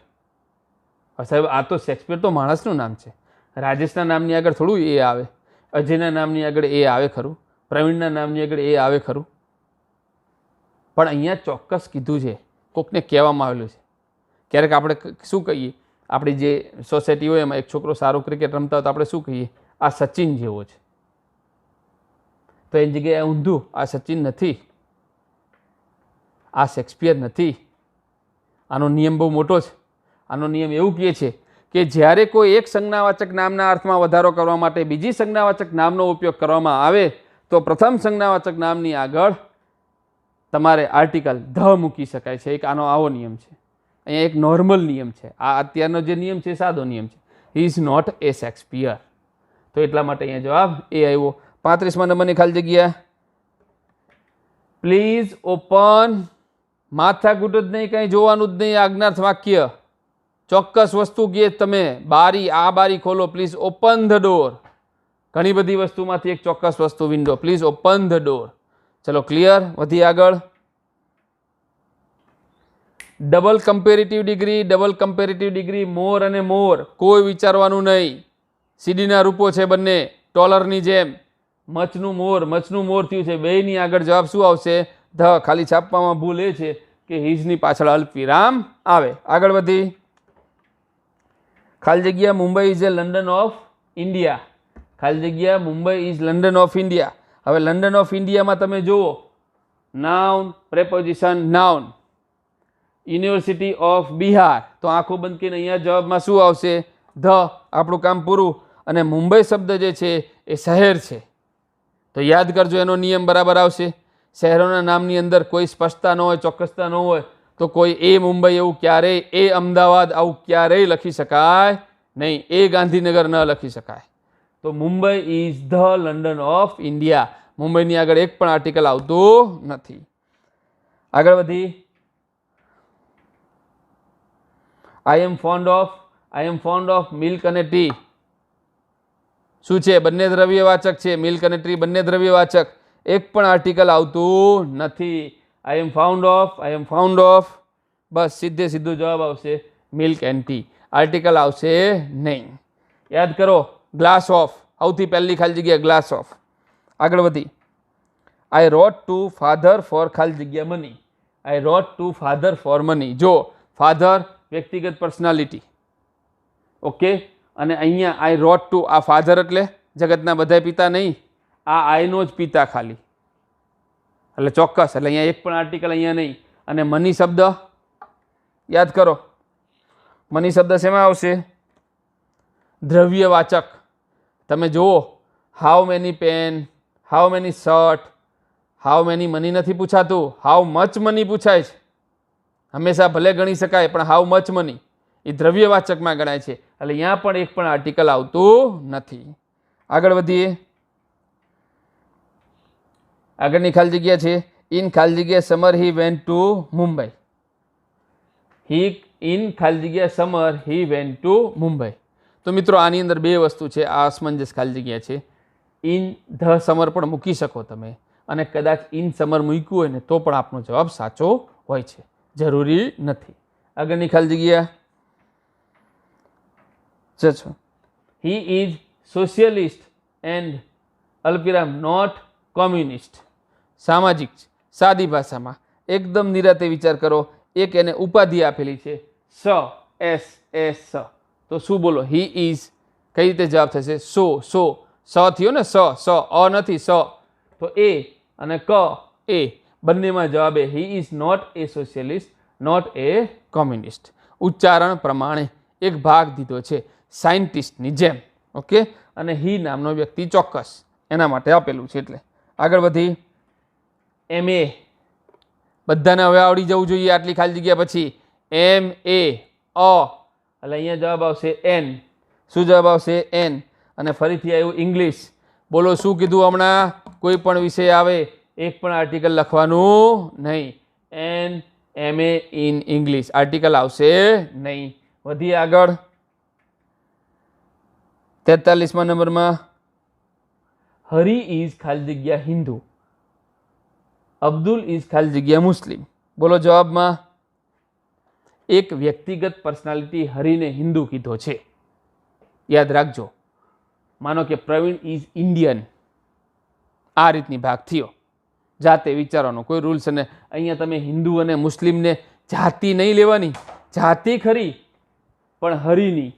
સાહેબ આ તો શેક્સપિયર તો માણસનું નામ છે. રાજેશના નામની આગળ થોડું એ આવે. અજયના નામની આગળ એ આવે ખરું. પ્રવીણના નામની આગળ એ આવે ખરું. પણ અહીંયા ચોક્કસ કીધું છે, કોકને કહેવામાં આવેલું છે. ક્યારેક આપણે શું કહીએ, આપણી જે સોસાયટી હોય એમાં એક છોકરો સારો ક્રિકેટ રમતા હોય તો આપણે શું કહીએ? આ સચિન જેવો છે. તો એની જગ્યાએ ઊંધું, આ સચિન નથી, આ શેક્સપિયર નથી. આનો નિયમ બહુ મોટો છે. આનો નિયમ એવું કહે છે કે જ્યારે કોઈ એક સંજ્ઞાવાચક નામના અર્થમાં વધારો કરવા માટે બીજી સંજ્ઞાવાચક નામનો ઉપયોગ કરવામાં આવે તો પ્રથમ સંજ્ઞાવાચક નામની આગળ તમારે આર્ટિકલ ધ મૂકી શકાય છે. એક આનો આવો નિયમ છે. અહીંયા એક નોર્મલ નિયમ છે. આ અત્યારનો જે નિયમ છે સાદો નિયમ છે. He is not a Shakespeare. તો એટલા માટે અહીંયા જવાબ એ આવ્યો. 35મા નંબરની ખાલી જગ્યા. Please open. માથાકૂટ જ નહીં, કંઈ જોવાનું જ નહીં. આજ્ઞાર્થ વાક્ય. ચોક્કસ વસ્તુ કહે તમે બારી, આ બારી ખોલો. Please open the door. ઘણી બધી વસ્તુમાંથી એક ચોક્કસ વસ્તુ window. Please open the door. ચલો ક્લિયર. વધી આગળ. Double comparative degree. Double comparative degree more અને મોર. કોઈ વિચારવાનું નહીં. સીડીના રૂપો છે બંને ટોલરની જેમ. મચનું મોર થયું છે. બેયની આગળ જવાબ શું આવશે? ધ. ખાલી છાપવામાં ભૂલ એ છે કે હિઝની પાછળ અલ્પવિરામ આવે. આગળ વધી ખાલી જગ્યા. Mumbai is a London of India. ખાલી જગ્યા. Mumbai is London of India. હવે લંડન ઓફ ઇન્ડિયામાં તમે જુઓ noun, preposition noun. University of Bihar. તો આંખો બંધ કરીને અહીંયા જવાબમાં શું આવશે? ધ. આપણું કામ પૂરું. અને મુંબઈ શબ્દ જે છે એ શહેર છે. તો યાદ કરજો, એનો નિયમ બરાબર આવશે. શહેરોના નામની અંદર કોઈ સ્પષ્ટતા ન હોય, ચોક્કસતા ન હોય તો કોઈ એ મુંબઈ એવું ક્યારેય, એ અમદાવાદ આવું ક્યારેય લખી શકાય નહીં. એ ગાંધીનગર ન લખી શકાય. તો Mumbai is the London of India. મુંબઈની આગળ એક પણ આર્ટિકલ આવતું નથી. આગળ વધી. આઈ એમ ફોન્ડ ઓફ મિલ્ક અને ટી. શું છે? બંને દ્રવ્યવાચક છે. મિલ્ક અને ટ્રી બંને દ્રવ્યવાચક. એક પણ આર્ટિકલ આવતું નથી. આઈ એમ ફાઉન્ડ ઓફ. બસ સીધો જવાબ આવશે મિલ્ક એન્ડ ટી. આર્ટિકલ આવશે નહીં. યાદ કરો. Glass of. સૌથી પહેલી ખાલી જગ્યા ગ્લાસ ઓફ. આગળ વધી. I wrote to father for ખાલી જગ્યા money. I wrote to father for money. જો ફાધર વ્યક્તિગત પર્સનાલિટી. ઓકે. અને અહીંયા આઈ રોટ ટુ, આ ફાધર એટલે જગતના બધા પિતા નહીં, આ આઈનો જ પિતા ખાલી. એટલે ચોક્કસ. એટલે અહીંયા એક પણ આર્ટિકલ અહીંયા નહીં. અને મની શબ્દ યાદ કરો. મની શબ્દ શેમાં આવશે? દ્રવ્યવાચક. તમે જુઓ, how many pen, how many shirt, how many money નથી પૂછાતું, હાઉ મચ મની પૂછાય છે. હંમેશા ભલે ગણી શકાય પણ હાઉ મચ મની એ દ્રવ્યવાચકમાં ગણાય છે. એટલે અહીંયા પણ એક પણ આર્ટિકલ આવતું નથી. આગળ વધીએ. આગળની ખાલી જગ્યા છે ઇન ખાલી જગ્યા summer he went to Mumbai. In ખાલી જગ્યા summer he went to Mumbai. તો મિત્રો આની અંદર બે વસ્તુ છે. આ અસમંજસ ખાલી જગ્યા છે. ઇન ધ સમર પણ મૂકી શકો તમે, અને કદાચ ઇન સમર મૂક્યું હોય ને તો પણ આપનો જવાબ સાચો હોય છે, જરૂરી નથી. આગળની ખાલી જગ્યા જજો. હી ઇઝ સોશિયલિસ્ટ એન્ડ અલ્પિરામ નોટ કોમ્યુનિસ્ટ. સામાજિક, સાદી ભાષામાં એકદમ નિરાતે વિચાર કરો. એક એને ઉપાધિ આપેલી છે સ, એસ એસ સ. તો શું બોલો? હી ઇઝ કઈ રીતે જવાબ થશે? સો સ થયો ને, સ અ નથી, સ તો એ અને ક એ બંનેમાં જવાબ a. He is not a socialist, not a communist. ઉચ્ચારણ પ્રમાણે એક ભાગ દીધો છે સાયન્ટિસ્ટની જેમ. ઓકે, અને હી નામનો વ્યક્તિ ચોક્કસ એના માટે આપેલું છે. એટલે આગળ વધી. એમ એ બધાને હવે આવડી જવું જોઈએ આટલી ખાલી જગ્યા પછી. એમ એ અ એટલે અહીંયા જવાબ આવશે એન. શું જવાબ આવશે? એન. અને ફરીથી આવ્યું ઇંગ્લિશ. બોલો શું કીધું હમણાં? કોઈ પણ વિષય આવે એક પણ આર્ટિકલ લખવાનું નહીં. An M A in English article આવશે નહીં. વધીએ આગળ. 43મા નંબરમાં હરી ઇઝ ખાલી જગ્યા હિન્દુ, અબ્દુલ ઇઝ ખાલી જગ્યા મુસ્લિમ. બોલો જવાબમાં. એક વ્યક્તિગત પર્સનાલિટી હરીને હિન્દુ કીધો છે. યાદ રાખજો. માનો કે પ્રવીણ ઇઝ ઇન્ડિયન, આ રીતની ભાગ થયો. જાતે વિચારવાનો, કોઈ રૂલ્સ. અને અહીંયા તમે હિન્દુ અને મુસ્લિમને જાતિ નહીં લેવાની. જાતિ ખરી પણ હરીની,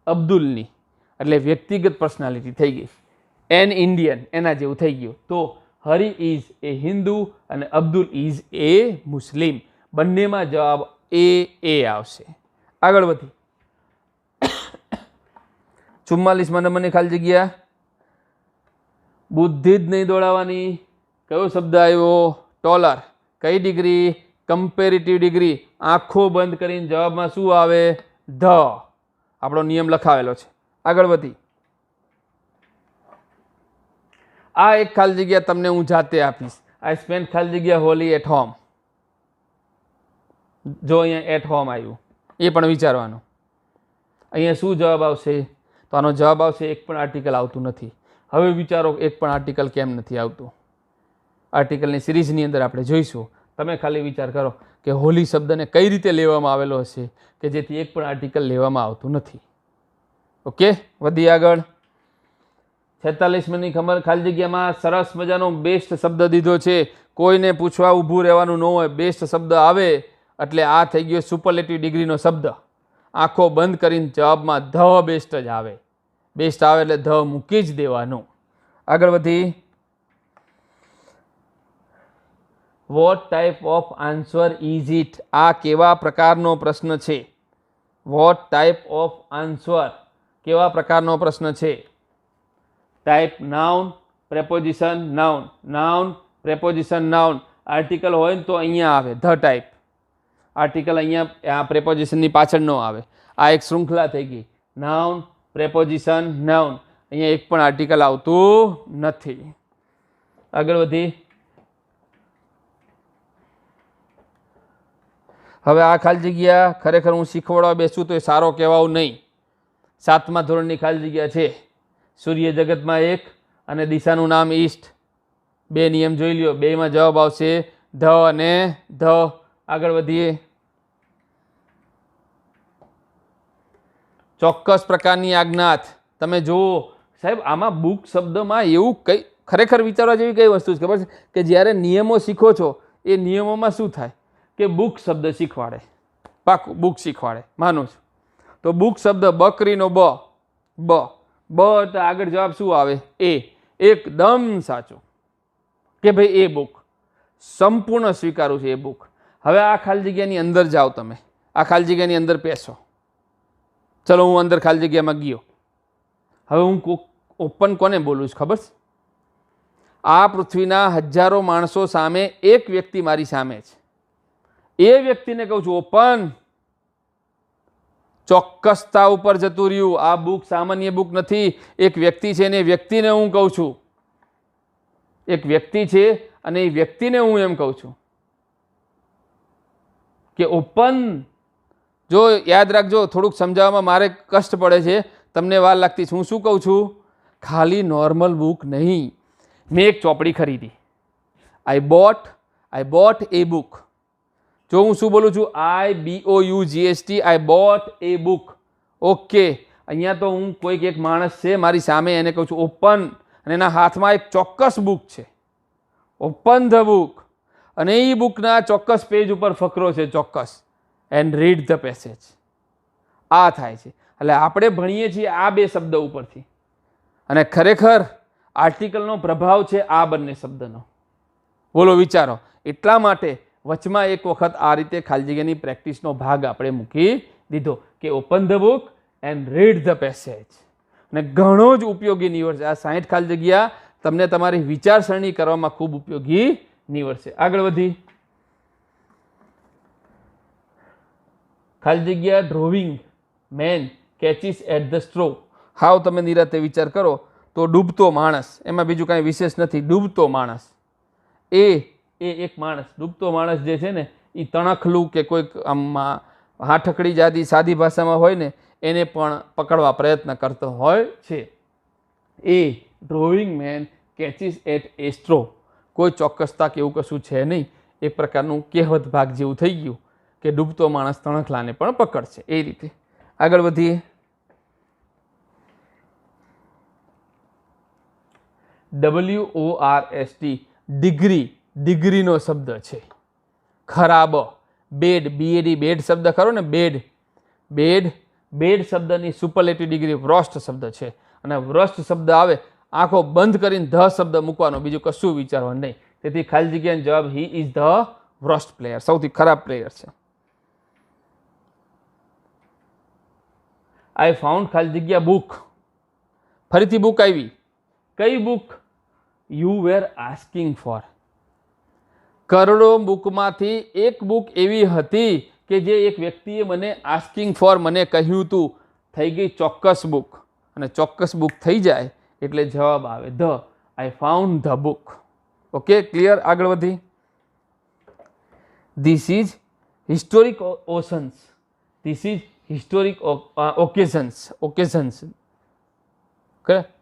અબ્દુલની, એટલે વ્યક્તિગત પર્સનાલિટી થઈ ગઈ. એન ઇન્ડિયન એના જેવું થઈ ગયું. તો હરી ઇઝ એ હિન્દુ અને અબ્દુલ ઇઝ એ મુસ્લિમ. બંનેમાં જવાબ એ આવશે. આગળ વધી. 44મા નંબરની ખાલી જગ્યા. બુદ્ધિ જ નહીં દોડાવવાની. કયો શબ્દ આવ્યો? ટોલર. કઈ ડિગ્રી? Comparative degree. આંખો બંધ કરીને જવાબમાં શું આવે? ધ. આપણો નિયમ લખાવેલો છે. આગળ વધી. આ એક ખાલી જગ્યા તમને હું જાતે આપીશ. આઈ સ્પેન્ડ ખાલી જગ્યા હોલી એટ હોમ. જો અહીંયા એટ હોમ આવ્યું એ પણ વિચારવાનું. અહીંયા શું જવાબ આવશે? તો આનો જવાબ આવશે એક પણ આર્ટિકલ આવતું નથી. હવે વિચારો એક પણ આર્ટિકલ કેમ નથી આવતું. આર્ટિકલની સિરીઝની અંદર આપણે જોઈશું. તમે ખાલી વિચાર કરો કે હોલી શબ્દને કઈ રીતે લેવામાં આવેલો હશે કે જેથી એક પણ આર્ટિકલ લેવામાં આવતું નથી. ઓકે, વધી આગળ. 46મીની ખબર ખાલી જગ્યામાં સરસ મજાનો બેસ્ટ શબ્દ દીધો છે. કોઈને પૂછવા ઊભું રહેવાનું ન હોય. બેસ્ટ શબ્દ આવે એટલે આ થઈ ગયો સુપરલેટિવ ડિગ્રીનો શબ્દ. આંખો બંધ કરીને જવાબમાં ધ બેસ્ટ જ આવે. બેસ્ટ આવે એટલે ધ મૂકી જ દેવાનું. આગળ વધી. What type of answer is it? આ કેવા પ્રકારનો પ્રશ્ન છે? વોટ ટાઈપ ઓફ આન્સર કેવા પ્રકારનો પ્રશ્ન છે? Type noun, preposition, noun, noun, preposition, noun. Article હોય ને તો અહીંયા આવે ધ ટાઈપ. આર્ટિકલ અહીંયા પ્રેપોઝિશનની પાછળ ન આવે. આ એક શૃંખલા થઈ ગઈ. Noun, preposition, noun. અહીંયા એક પણ આર્ટિકલ આવતું નથી. આગળ વધી. હવે આ ખાલી જગ્યા ખરેખર હું શીખવાડવા બેસું તો એ સારો કહેવાવું નહીં. 7મા ધોરણની ખાલી જગ્યા છે. સૂર્ય જગતમાં એક અને દિશાનું નામ ઈસ્ટ. બે નિયમ જોઈ લ્યો. બેમાં જવાબ આવશે ધ અને ધ. આગળ વધીએ. ચોક્કસ પ્રકારની આજ્ઞાત. તમે જુઓ સાહેબ આમાં બુક શબ્દમાં એવું કઈ ખરેખર વિચારવા જેવી કઈ વસ્તુ છે ખબર છે કે જ્યારે નિયમો શીખો છો એ નિયમોમાં શું થાય કે બુક શબ્દ શીખવાડે. પાકું બુક શીખવાડે, માનું છું. તો બુક શબ્દ બકરીનો બ, બ બ એટલે આગળ જવાબ શું આવે? એ. એકદમ સાચું કે ભાઈ એ બુક સંપૂર્ણ સ્વીકારું છે એ બુક. હવે આ ખાલી જગ્યાની અંદર જાઓ, તમે આ ખાલી જગ્યાની અંદર પેસો. ચલો હું અંદર ખાલી જગ્યામાં ગયો. હવે હું ઓપન કોને બોલું છું ખબર છે? આ પૃથ્વીના હજારો માણસો સામે એક વ્યક્તિ મારી સામે છે. એ વ્યક્તિને કહું છું ઓપન. ચોક્કસતા ઉપર જતું રહ્યું. આ બુક સામાન્ય બુક નથી, એક વ્યક્તિ છે અને વ્યક્તિને હું કહું છું. એક વ્યક્તિ છે અને એ વ્યક્તિને હું એમ કહું છું કે ઓપન. જો યાદ રાખજો, થોડુંક સમજાવવામાં મારે કષ્ટ પડે છે, તમને વાર લાગતી છે. હું શું કહું છું? ખાલી નોર્મલ બુક નહીં. મેં એક ચોપડી ખરીદી. આઈ બોટ એ બુક. જો હું શું બોલું છું? IBOUGHT, આઈ બોટ એ બુક. ઓકે, અહીંયા તો હું કોઈક એક માણસ છે મારી સામે, એને કહું છું ઓપન, અને એના હાથમાં એક ચોક્કસ બુક છે. ઓપન ધ બુક, અને એ બુકના ચોક્કસ પેજ ઉપર ફકરો છે, ચોક્કસ, એન્ડ રીડ ધ પેસેજ. આ થાય છે. એટલે આપણે ભણીએ છીએ આ બે શબ્દ ઉપરથી, અને ખરેખર આર્ટિકલનો પ્રભાવ છે આ બંને શબ્દનો. બોલો, વિચારો. એટલા માટે વચમાં એક વખત આ રીતે ખાલી જગ્યાની પ્રેક્ટિસનો ભાગ આપણે મૂકી દીધો કે open the book and read the passage. અને ઘણો જ ઉપયોગી નીવડશે. આ 60 ખાલી જગ્યા તમને તમારી વિચારસરણી કરવામાં ખૂબ ઉપયોગી નીવડશે. આગળ વધી. ખાલી જગ્યા ડ્રોવિંગ મેન કેચીસ એટ ધ સ્ટ્રો. હાવ તમે નિરાતે વિચાર કરો તો ડૂબતો માણસ, એમાં બીજું કાંઈ વિશેષ નથી. ડૂબતો માણસ એ એક માણસ, ડૂબતો માણસ જે છે ને એ તણખલું કે કોઈક આમ હાથકડી જાતી સાદી ભાષામાં હોય ને એને પણ પકડવા પ્રયત્ન કરતો હોય છે. એ ડ્રોવિંગ મેન કેચીસ એટ એ સ્ટ્રો. કોઈ ચોક્કસતા કે એવું કશું છે નહીં. એક પ્રકારનું કહેવત ભાગ જેવું થઈ ગયું કે ડૂબતો માણસ તણખલાને પણ પકડશે. એ રીતે આગળ વધીએ. WORST, degree. ડિગ્રીનો શબ્દ છે. ખરાબ. બેડ, BAD, બેડ શબ્દ ખરો ને, બેડ શબ્દની સુપરલેટિવ ડિગ્રી વ્રસ્ટ શબ્દ છે. અને વ્રસ્ટ શબ્દ આવે આંખો બંધ કરીને ધ શબ્દ મૂકવાનો, બીજું કશું વિચારવાનું નહીં. તેથી ખાલી જગ્યાનો જવાબ હી ઇઝ ધ વ્રસ્ટ પ્લેયર, સૌથી ખરાબ પ્લેયર છે. આઈ ફાઉન્ડ ખાલી જગ્યા બુક. ફરીથી બુક આવી. કઈ book? You were asking for. કરોડો બુકમાંથી એક બુક એવી હતી કે જે એક વ્યક્તિએ મને આસ્કિંગ ફોર મને કહ્યું હતું. થઈ ગઈ ચોક્કસ બુક, અને ચોક્કસ બુક થઈ જાય એટલે જવાબ આવે the. I found the book. Okay, clear? આગળ વધી. This is historic Ocean's. This is historic occasions.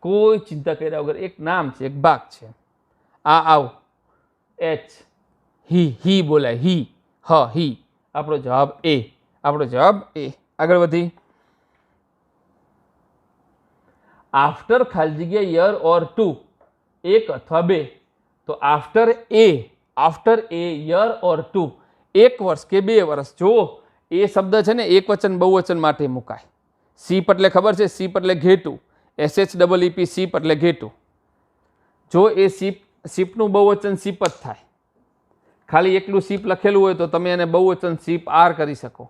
કોઈ ચિંતા કર્યા વગર એક નામ છે, એક ભાગ છે. આવ એચ, હી બોલાય, હી. આપણો જવાબ એ. આગળ વધી. આફ્ટર ખાલી જગ્યા યર ઓર ટુ, એક અથવા બે. તો after a year or two, એક વર્ષ કે 2 વર્ષ. જો એ શબ્દ છે ને એક વચન બહુવચન માટે મુકાય. સીપ એટલે ખબર છે, સીપ એટલે ઘેટું. SHEEP, સીપ એટલે ઘેટું. જો એ સીપનું બહુવચન સીપ જ થાય. ખાલી એકલું સીપ લખેલું હોય તો તમે એને બહુવચન સીપ આર કરી શકો,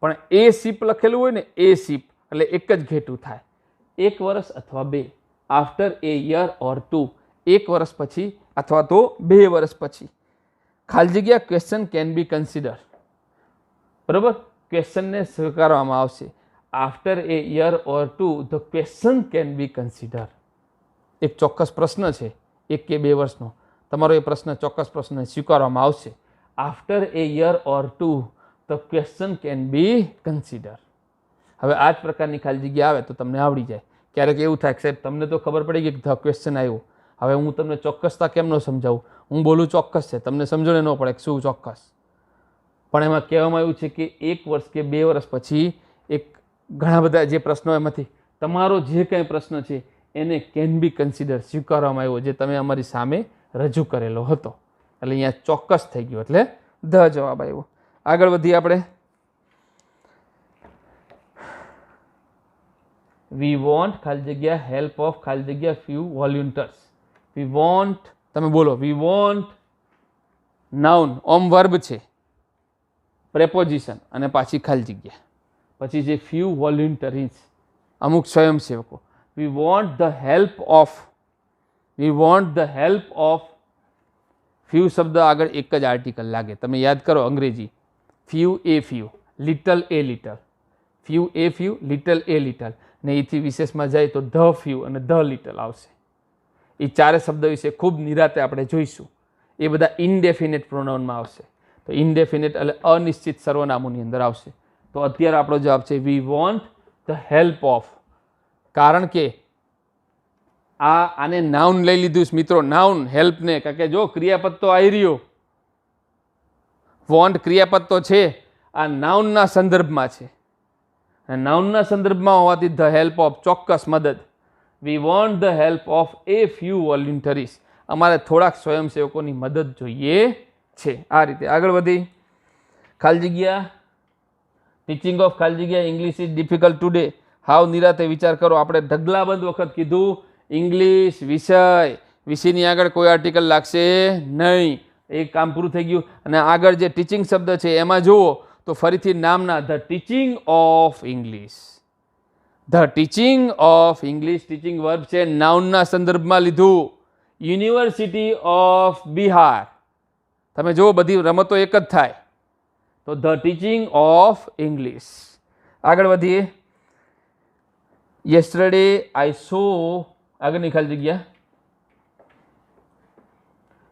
પણ એ સીપ લખેલું હોય ને એ સીપ એટલે એક જ ઘેટું થાય. 1 વર્ષ અથવા 2. After a year or two, 1 વર્ષ પછી અથવા તો 2 વર્ષ પછી. ખાલી જગ્યા ક્વેશ્ચન કેન બી કન્સિડર. બરોબર, ક્વેશ્ચનને સ્વીકારવામાં આવશે. After a year or to the question can be consider. એક ચોક્કસ પ્રશ્ન છે 1 કે 2 વર્ષનો, તમારો એ પ્રશ્ન ચોક્કસ પ્રશ્ન સ્વીકારવામાં આવશે. After a year or to the question can be consider. હવે આ જ પ્રકારની ખાલી જગ્યા આવે તો તમને આવડી જાય. ક્યારેક એવું થાય કે સાહેબ તમને તો ખબર પડી ગઈ કે ધ ક્વેશ્ચન આવ્યું, હવે હું તમને ચોક્કસતા કેમ ન સમજાવું? હું બોલું ચોક્કસ છે, તમને સમજણ ન પડે કે શું ચોક્કસ. પણ એમાં કહેવામાં આવ્યું છે કે 1 વર્ષ કે 2 વર્ષ પછી એક ઘણા બધા જે પ્રશ્નો એમાંથી તમારો જે કંઈ પ્રશ્ન છે એને કેન બી કન્સિડર સ્વીકારવામાં આવ્યો, જે તમે અમારી સામે રજૂ કરેલો હતો. એટલે અહીંયા ચોક્કસ થઈ ગયું એટલે ધ જવાબ આવ્યો. આગળ વધીએ આપણે. વી વોન્ટ ખાલી જગ્યા હેલ્પ ઓફ ખાલી જગ્યા ફ્યુ વોલ્યુન્ટર્સ. વી વોન્ટ, તમે બોલો. We want noun um verb છે. પ્રેપોઝિશન અને પાછી ખાલી જગ્યા. પછી જે ફ્યુ વોલન્ટરીઝ, અમુક સ્વયંસેવકો. વી want the help of few શબ્દ આગળ એક જ આર્ટિકલ લાગે. તમે યાદ કરો અંગ્રેજી, ફ્યુ એ ફ્યુ, લિટલ એ લિટલ, ફ્યુ એ ફ્યુ, લિટલ એ લિટલ, ને એથી વિશેષમાં જાય તો ધ ફ્યુ અને ધ લિટલ આવશે. એ ચારે શબ્દ વિશે ખૂબ નિરાતે આપણે જોઈશું. એ બધા ઇનડેફિનેટ પ્રોનાઉનમાં આવશે. તો ઇનડેફિનેટ એટલે અનિશ્ચિત સર્વનામોની અંદર આવશે. તો અત્યારે આપણો જવાબ છે વી વોન્ટ ધ હેલ્પ ઓફ. કારણ કે આને નાઉન લઈ લીધું છે મિત્રો, નાઉન હેલ્પને, કારણ કે જો ક્રિયાપદ તો આવી રહ્યો, વોન્ટ ક્રિયાપદ તો છે, આ નાઉનના સંદર્ભમાં છે. નાઉનના સંદર્ભમાં હોવાથી ધ હેલ્પ ઓફ ચોક્કસ મદદ. We want the help of a few volunteers. અમારે થોડાક સ્વયંસેવકોની મદદ જોઈએ છે. આ રીતે આગળ વધી. ખાલી જગ્યા, ટીચિંગ ઓફ ખાલી જગ્યા, ઇંગ્લિશ ઇઝ ડિફિકલ્ટ ટુડે. હાવ નિરાતે વિચાર કરો. આપણે ઢગલાબંધ વખત કીધું ઇંગ્લિશ વિષયની આગળ કોઈ આર્ટિકલ લાગશે નહીં. એક કામ પૂરું થઈ ગયું. અને આગળ જે ટીચિંગ શબ્દ છે એમાં જુઓ તો ફરીથી નામના the teaching of English. The teaching of English, teaching verb છે, નાઉનના સંદર્ભમાં લીધું. University of Bihar. તમે જુઓ બધી રમતો એક જ થાય. તો ધ ટીચિંગ ઓફ ઇંગ્લિશ. આગળ વધીએ. યસ્ટરડે આઈ સો, આગળની ખાલી જગ્યા,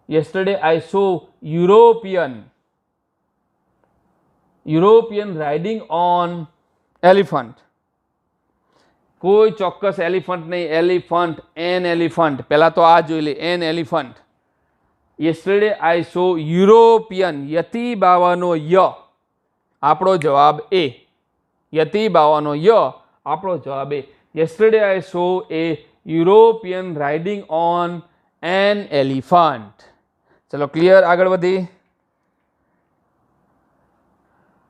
yesterday I saw European riding on elephant. કોઈ ચોક્કસ એલિફન્ટ નહીં, એલિફન્ટ, એન એલિફન્ટ. પહેલાં તો આ જોઈ લે, an elephant. Yesterday I saw European, યતી બાવાનો ય, આપણો જવાબ એ. યતી બાવાનો ય, આપણો જવાબ એ. Yesterday I saw a European riding on an elephant. ચલો ક્લિયર, આગળ વધી.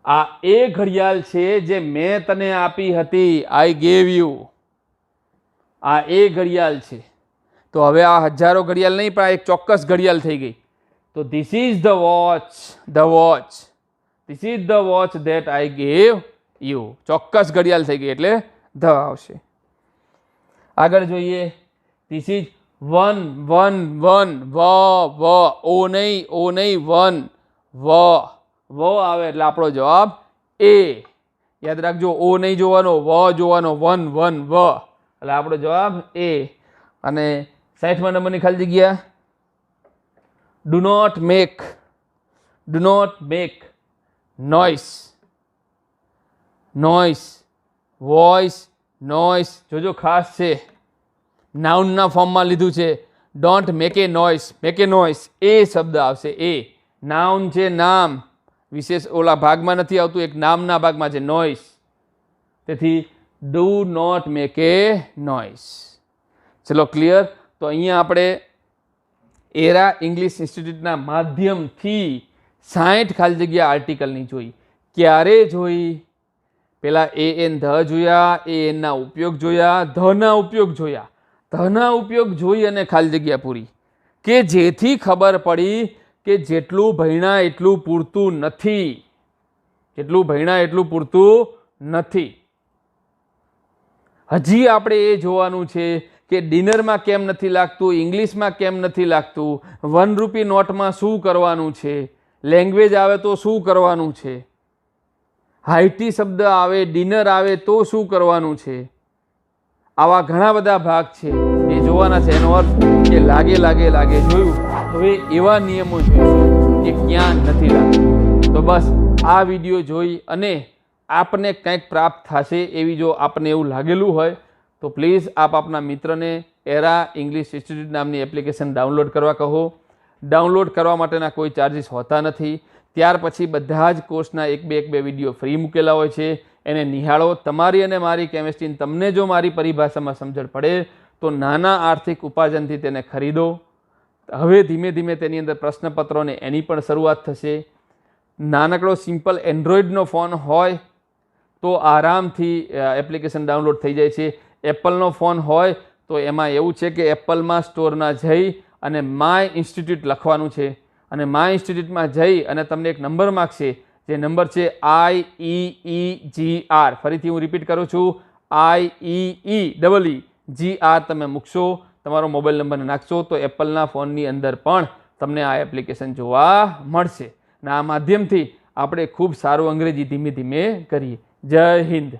આ એ ઘડિયાળ છે જે મેં તને આપી હતી, આઈ ગેવ યુ. આ એ ઘડિયાળ છે. તો હવે આ હજારો ઘડિયાળ નહીં, પણ આ એક ચોક્કસ ઘડિયાળ થઈ ગઈ. તો this is the watch, this is the watch that I gave you. ચોક્કસ ઘડિયાળ થઈ ગઈ એટલે ધ આવશે. આગળ જોઈએ. ધીસ ઇઝ વન, ઓ નહીં વન, વ આવે એટલે આપણો જવાબ એ. યાદ રાખજો, ઓ નહીં જોવાનો, વ જોવાનો, વન વ, એટલે આપણો જવાબ એ. અને 60મા નંબરની ખાલી જગ્યા, do not make noise, voice, noise. જોજો ખાસ છે, નાઉનના ફોર્મમાં લીધું છે. ડોન્ટ મેક એ નોઇસ, એ શબ્દ આવશે એ. નાઉન છે, નામ, વિશેષ ઓલા ભાગમાં નથી આવતું, એક નામના ભાગમાં છે નોઇસ. તેથી do not make a noise. ચલો ક્લિયર. તો અહીંયા આપણે એરા ઇંગ્લિશ ઇન્સ્ટિટ્યૂટના માધ્યમથી 60 ખાલી જગ્યા આર્ટિકલની જોઈ. ક્યારે જોઈ? પેલા એન ધ જોયા, એનના ઉપયોગ જોયા, ધના ઉપયોગ જોયા. ધના ઉપયોગ જોઈ અને ખાલી જગ્યા પૂરી, કે જેથી ખબર પડી કે જેટલું ભણ્યા એટલું પૂરતું નથી. હજી આપણે એ જોવાનું છે કે ડિનરમાં કેમ નથી લાગતું, ઇંગ્લિશમાં કેમ નથી લાગતું, 1 રૂપી નોટમાં શું કરવાનું છે, લેંગ્વેજ આવે તો શું કરવાનું છે, હાઈટી શબ્દ આવે, ડિનર આવે તો શું કરવાનું છે. આવા ઘણા બધા ભાગ છે એ જોવાના છે. એનો અર્થ કે લાગે જોયું. હવે એવા નિયમો જોઈશું કે ક્યાં નથી લાગતું. તો બસ આ વિડીયો જોઈ અને આપને કંઈક પ્રાપ્ત થશે એવી જો આપને એવું લાગેલું હોય તો પ્લીઝ આપ આપના મિત્રને એરા ઇંગ્લિશ ઇન્સ્ટિટ્યૂટ નામની એપ્લિકેશન ડાઉનલોડ કરવા કહો. ડાઉનલોડ કરવા માટેના કોઈ ચાર્જિસ હોતા નથી. ત્યાર પછી બધા જ કોર્સના એક બે વિડીયો ફ્રી મૂકેલા હોય છે, એને નિહાળો. તમારી અને મારી કેમિસ્ટ્રી તમને જો મારી પરિભાષામાં સમજણ પડે તો નાના આર્થિક ઉપાર્જનથી તેને ખરીદો. હવે ધીમે ધીમે તેની અંદર પ્રશ્નપત્રોને એની પણ શરૂઆત થશે. નાનકડો સિમ્પલ એન્ડ્રોઈડનો ફોન હોય તો આરામથી એપ્લિકેશન ડાઉનલોડ થઈ જાય છે. એપલનો ફોન હોય તો એમાં એવું છે કે એપલમાં સ્ટોરમાં જઈ અને માય ઇન્સ્ટિટ્યૂટ લખવાનું છે, અને માય ઇન્સ્ટિટ્યૂટમાં જઈ અને તમને એક નંબર માગશે, જે નંબર છે IEEGR, ફરીથી હું રિપીટ કરું છું, IEEGR તમે મૂકશો, તમારો મોબાઈલ નંબર નાખશો તો એપલના ફોનની અંદર પણ તમને આ એપ્લિકેશન જોવા મળશે. અને આ માધ્યમથી આપણે ખૂબ સારું અંગ્રેજી ધીમે ધીમે કરીએ. જય હિન્દ.